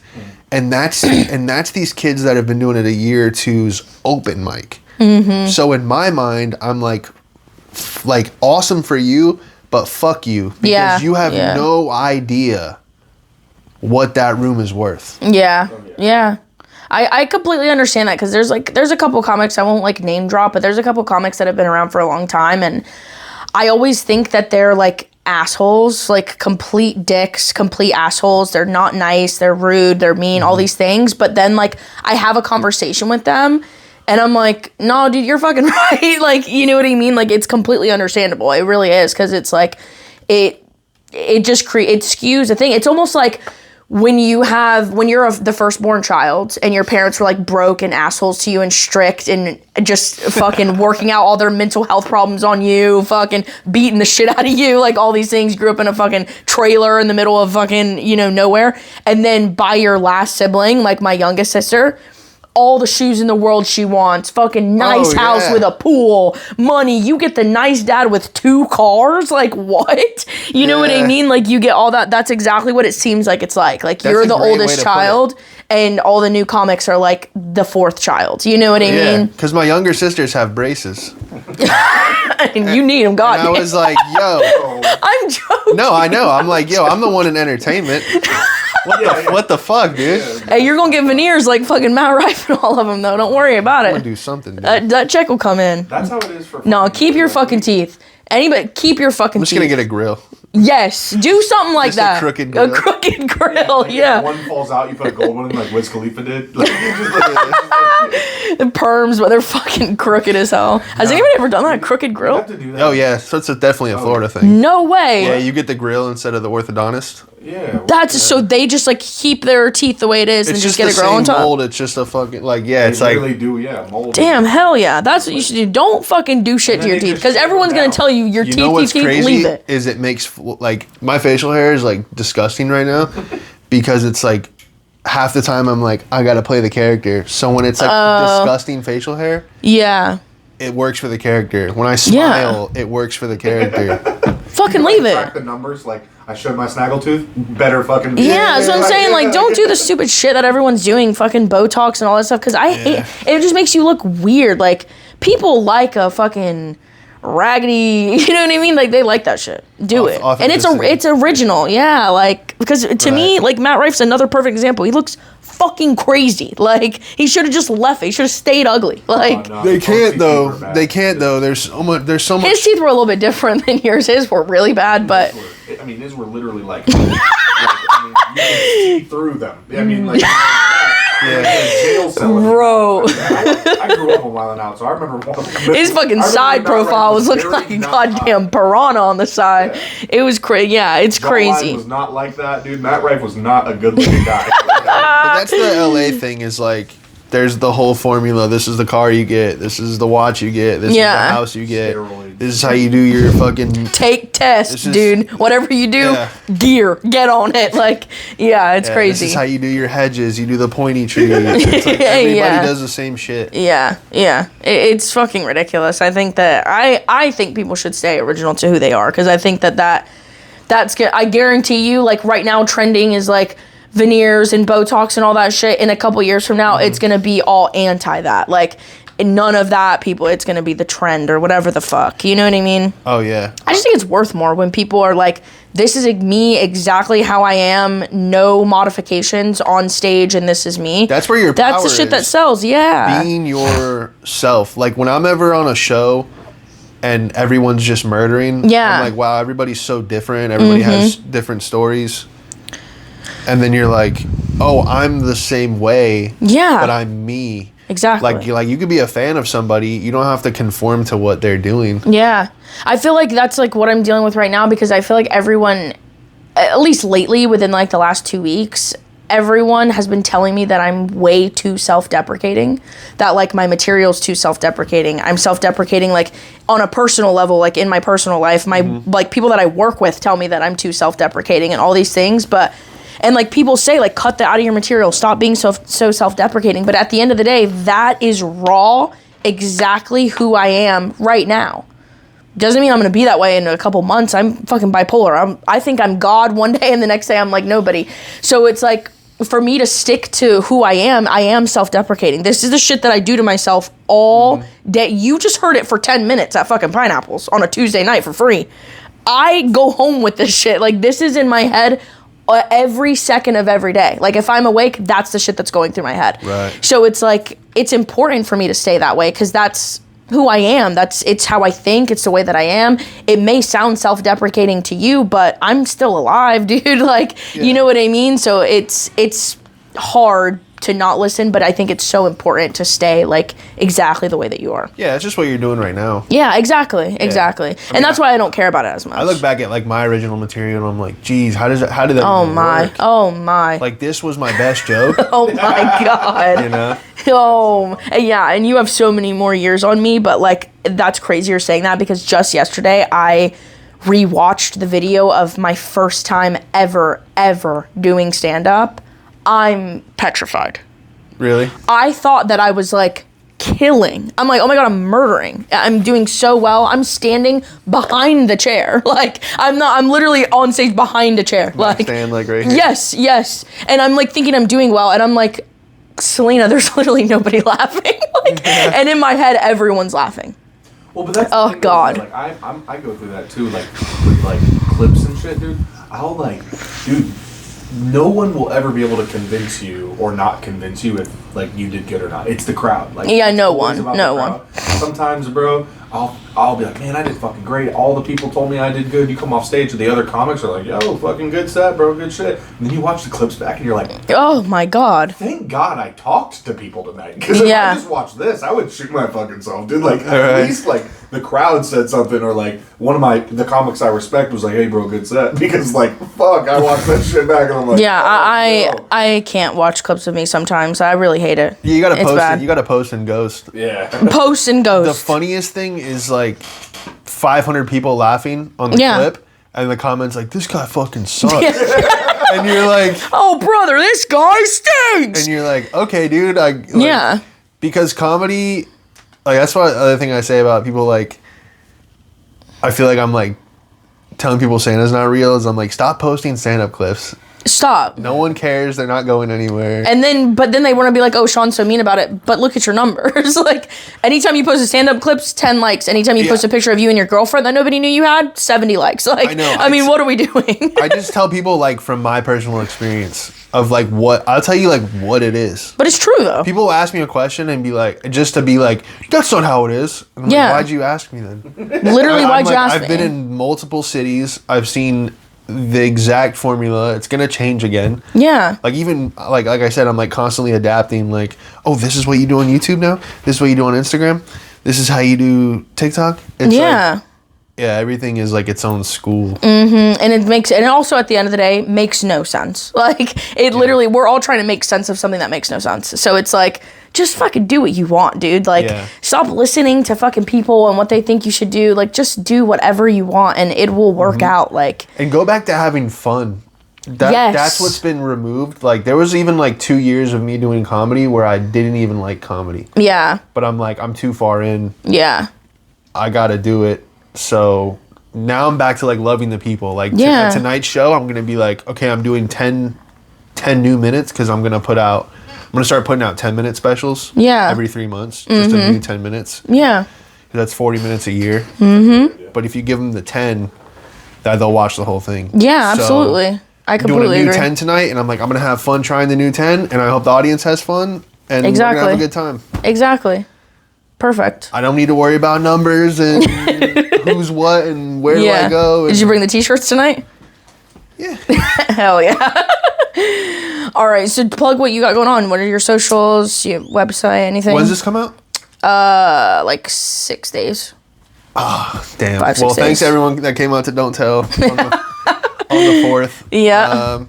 And that's these kids that have been doing it a year or two's open mic. Mm-hmm. So in my mind, I'm like awesome for you, but fuck you because you have no idea what that room is worth. Yeah, yeah. I completely understand that because there's a couple comics, I won't like name drop, but there's a couple comics that have been around for a long time, and I always think that they're like assholes, like complete dicks, complete assholes. They're not nice, they're rude, they're mean, all these things. But then like I have a conversation with them and I'm like, no, dude, you're fucking right. Like, you know what I mean? Like, it's completely understandable. It really is, because it's like it just it skews the thing. It's almost like when you're the firstborn child and your parents were like broke and assholes to you and strict and just fucking working out all their mental health problems on you, fucking beating the shit out of you, like all these things, grew up in a fucking trailer in the middle of fucking, nowhere. And then by your last sibling, like my youngest sister, all the shoes in the world she wants, fucking nice house with a pool, money. You get the nice dad with 2 cars. Like, what? You know what I mean? Like, you get all that. That's exactly what it seems like it's like. Like, you're the oldest child, and all the new comics are like the 4th child. You know what I mean? Because my younger sisters have braces. And you need them, God. And I was like, yo. I'm joking. No, I know. I'm like, yo, I'm the one in entertainment. What the fuck, dude? Hey, you're gonna get veneers like fucking Matt Rife and all of them, though. Don't worry about it. I'm gonna do something, dude. That check will come in. That's how it is for. No, keep your fucking teeth. Keep your fucking teeth. I'm just gonna get a grill. Yes, do something like just that. A crooked grill. A crooked grill, yeah. One falls out, you put a gold one in, like Wiz Khalifa did. Like, The perms, but they're fucking crooked as hell. Has anybody ever done that? A crooked grill? You have to do that. Oh yeah, so it's definitely a Florida thing. No way. Yeah, you get the grill instead of the orthodontist. Yeah. So they just like keep their teeth the way it is and just get a grill on top. Mold. It's just a fucking it's They like really do, mold. Damn, hell yeah. That's what you should do. Don't fucking do shit to your teeth, because everyone's gonna tell you your teeth, crazy leave it. Is it makes like my facial hair is like disgusting right now because it's like half the time I'm like I gotta play the character. So when it's like disgusting facial hair, it works for the character. When I smile, it works for the character. Fucking leave it. Track the numbers, like I showed my snaggletooth. Better fucking. Yeah, that's what I'm saying. Like, don't do the stupid shit that everyone's doing, fucking Botox and all that stuff. Because it just makes you look weird. Like, people like a fucking raggedy, you know what I mean? Like, they like that shit. Do it, and it's original. Yeah, like, because to me, like, Matt Rife's another perfect example. He looks fucking crazy. Like, he should have just left it. He should have stayed ugly. Like, they can't though. They can't though. There's so much. His teeth were a little bit different than yours. His were really bad, but I mean, his were literally like you can see through them. I mean, like. Jail cell. Bro. I grew up on Wild 'N Out, so I remember his fucking side profile was looking like a goddamn piranha on the side. Yeah. It was crazy. Yeah, it's crazy. Was not like that, dude. Matt Rife was not a good looking guy. But that's the LA thing. Is like there's the whole formula. This is the car you get. This is the watch you get. This is the house you get. Steroids. This is how you do your fucking... Take tests, dude. Whatever you do, gear. Get on it. Like, it's crazy. This is how you do your hedges. You do the pointy tree. It's like everybody does the same shit. Yeah. It's fucking ridiculous. I think that... I think people should stay original to who they are, because I think that's good. I guarantee you, like, right now, trending is, like, veneers and Botox and all that shit. In a couple years from now, it's going to be all anti that. Like, none of that, people, it's going to be the trend or whatever the fuck. You know what I mean? Oh, yeah. I just think it's worth more when people are like, this is me exactly how I am, no modifications on stage, and this is me. That's where your power That's the shit that sells, Being yourself. Like, when I'm ever on a show and everyone's just murdering, I'm like, wow, everybody's so different. Everybody has different stories. And then you're like, oh, I'm the same way, but I'm me. Exactly. Like you could be a fan of somebody. You don't have to conform to what they're doing. Yeah. I feel like that's like what I'm dealing with right now, because I feel like everyone at least lately, within like the last 2 weeks, everyone has been telling me that I'm way too self-deprecating, that like my material's too self-deprecating. I'm self-deprecating like on a personal level, like in my personal life. My like people that I work with tell me that I'm too self-deprecating and all these things, and like people say like cut that out of your material, stop being so self-deprecating. But at the end of the day, that is raw, exactly who I am right now. Doesn't mean I'm going to be that way in a couple months. I'm fucking bipolar. I think I'm God one day and the next day I'm like nobody. So it's like, for me to stick to who I am self-deprecating. This is the shit that I do to myself all day. You just heard it for 10 minutes at fucking Pineapples on a Tuesday night for free. I go home with this shit. Like, this is in my head every second of every day. Like, if I'm awake, that's the shit that's going through my head. Right. So it's like, it's important for me to stay that way because that's who I am. It's how I think. It's the way that I am. It may sound self-deprecating to you, but I'm still alive, dude. Like, you know what I mean? So it's hard to not listen, but I think it's so important to stay like exactly the way that you are. Yeah, it's just what you're doing right now. Yeah, exactly. And that's why I don't care about it as much. I look back at like my original material and I'm like, geez, how did that work? Oh my. Like, this was my best joke. Oh my God. You know? Oh, yeah, and you have so many more years on me, but like that's crazy you're saying that because just yesterday I rewatched the video of my first time ever doing stand-up. I'm petrified. Really? I thought that I was like killing. I'm like, oh my God, I'm murdering. I'm doing so well. I'm standing behind the chair. Like, I'm literally on stage behind a chair. Like, stand like right here. Yes. And I'm like thinking I'm doing well, and I'm like, Selena, there's literally nobody laughing. Like, and in my head, everyone's laughing. Well, but that's oh God. Like I go through that too, like with like clips and shit, dude. Dude, no one will ever be able to convince you or not convince you if like you did good or not. It's the crowd. Like, yeah, no one. Sometimes, bro, I'll be like, man, I did fucking great. All the people told me I did good. You come off stage, and the other comics are like, yo, fucking good set, bro, good shit. And then you watch the clips back, and you're like, oh my God. Thank God I talked to people tonight. Because if I just watched this, I would shoot my fucking self, dude. Like, at least like the crowd said something, or like one of the comics I respect was like, hey, bro, good set. Because like, fuck, I watched that shit back, and I'm like, yeah, I can't watch clips of me sometimes. I really hate it. You gotta post it. You gotta post and ghost. Yeah. Post and ghost. The funniest thing is like 500 people laughing on the clip, and the comments like, this guy fucking sucks. And you're like, oh brother, this guy stinks. And you're like, okay, dude. Yeah. Because comedy, like, that's what other thing I say about people, like, I feel like I'm like telling people Santa's not real is I'm like, stop posting stand-up clips. Stop. No one cares. They're not going anywhere. But then they want to be like, oh, Sean's so mean about it. But look at your numbers. Like, anytime you post a stand-up clips, 10 likes. Anytime you post a picture of you and your girlfriend that nobody knew you had, 70 likes. Like, I know. I mean, what are we doing? I just tell people, like, from my personal experience of, like, I'll tell you, like, what it is. But it's true, though. People ask me a question and be like, just to be like, that's not how it is. And I'm like, why'd you ask me then? Literally, why'd you ask me? I've been in multiple cities. I've seen the exact formula. It's gonna change again. Yeah. Like, even like I said, I'm like constantly adapting. Like, oh, this is what you do on YouTube now. This is what you do on Instagram. This is how you do TikTok. It's like, everything is like its own school. Mm-hmm. And it also at the end of the day makes no sense. Like, it literally, we're all trying to make sense of something that makes no sense. So it's like, just fucking do what you want, dude. Like, stop listening to fucking people and what they think you should do. Like, just do whatever you want and it will work out. Like, and go back to having fun. That's what's been removed. Like, there was even like 2 years of me doing comedy where I didn't even like comedy. Yeah. But I'm like, I'm too far in. Yeah. I gotta do it. So now I'm back to like loving the people. Like, at tonight's show, I'm gonna be like, okay, I'm doing 10 new minutes because I'm gonna start putting out 10-minute specials. Every 3 months, just a new 10 minutes. Yeah. That's 40 minutes a year. Mm-hmm. But if you give them the 10, they'll watch the whole thing. Yeah, absolutely. I completely agree. Doing a new 10 tonight, and I'm like, I'm gonna have fun trying the new 10, and I hope the audience has fun, and we're gonna have a good time. Exactly. Perfect. I don't need to worry about numbers and who's what and where do I go. Did you bring the t-shirts tonight? Yeah. Hell yeah. All right, so plug what you got going on. What are your socials, your website, anything? When does this come out? Like 6 days. Oh, damn. 5, 6 days. Thanks to everyone that came out to Don't Tell on on the 4th. Yeah.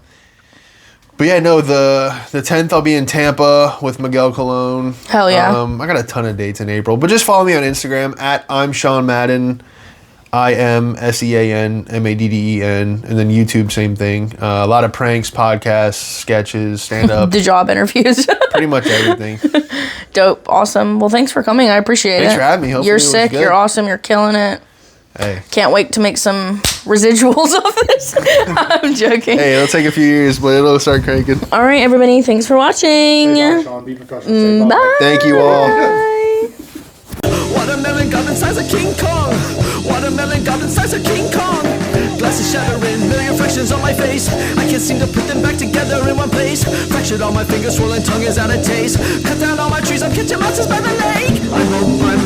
But yeah, no, the 10th I'll be in Tampa with Miguel Colon. Hell yeah. I got a ton of dates in April. But just follow me on Instagram at I'm Sean Madden. IMSEAN MADDEN, and then YouTube, same thing. A lot of pranks, podcasts, sketches, stand up. The job interviews. Pretty much everything. Dope. Awesome. Well, thanks for coming. I appreciate it. Thanks for having me. Hopefully you're it was sick. good. You're awesome. You're killing it. Hey. Can't wait to make some residuals of this. I'm joking. Hey, it'll take a few years, but it'll start cranking. All right, everybody. Thanks for watching. Bye, Sean. Be professional. Say bye. Bye. Thank you all. Watermelon goblin size of King Kong. Watermelon goblin size of King Kong. Glasses shattering, million fractions on my face. I can't seem to put them back together in one place. Fractured on my fingers, swollen tongue is out of taste. Cut down all my trees, I'm catching monsters by the lake. I hope I'm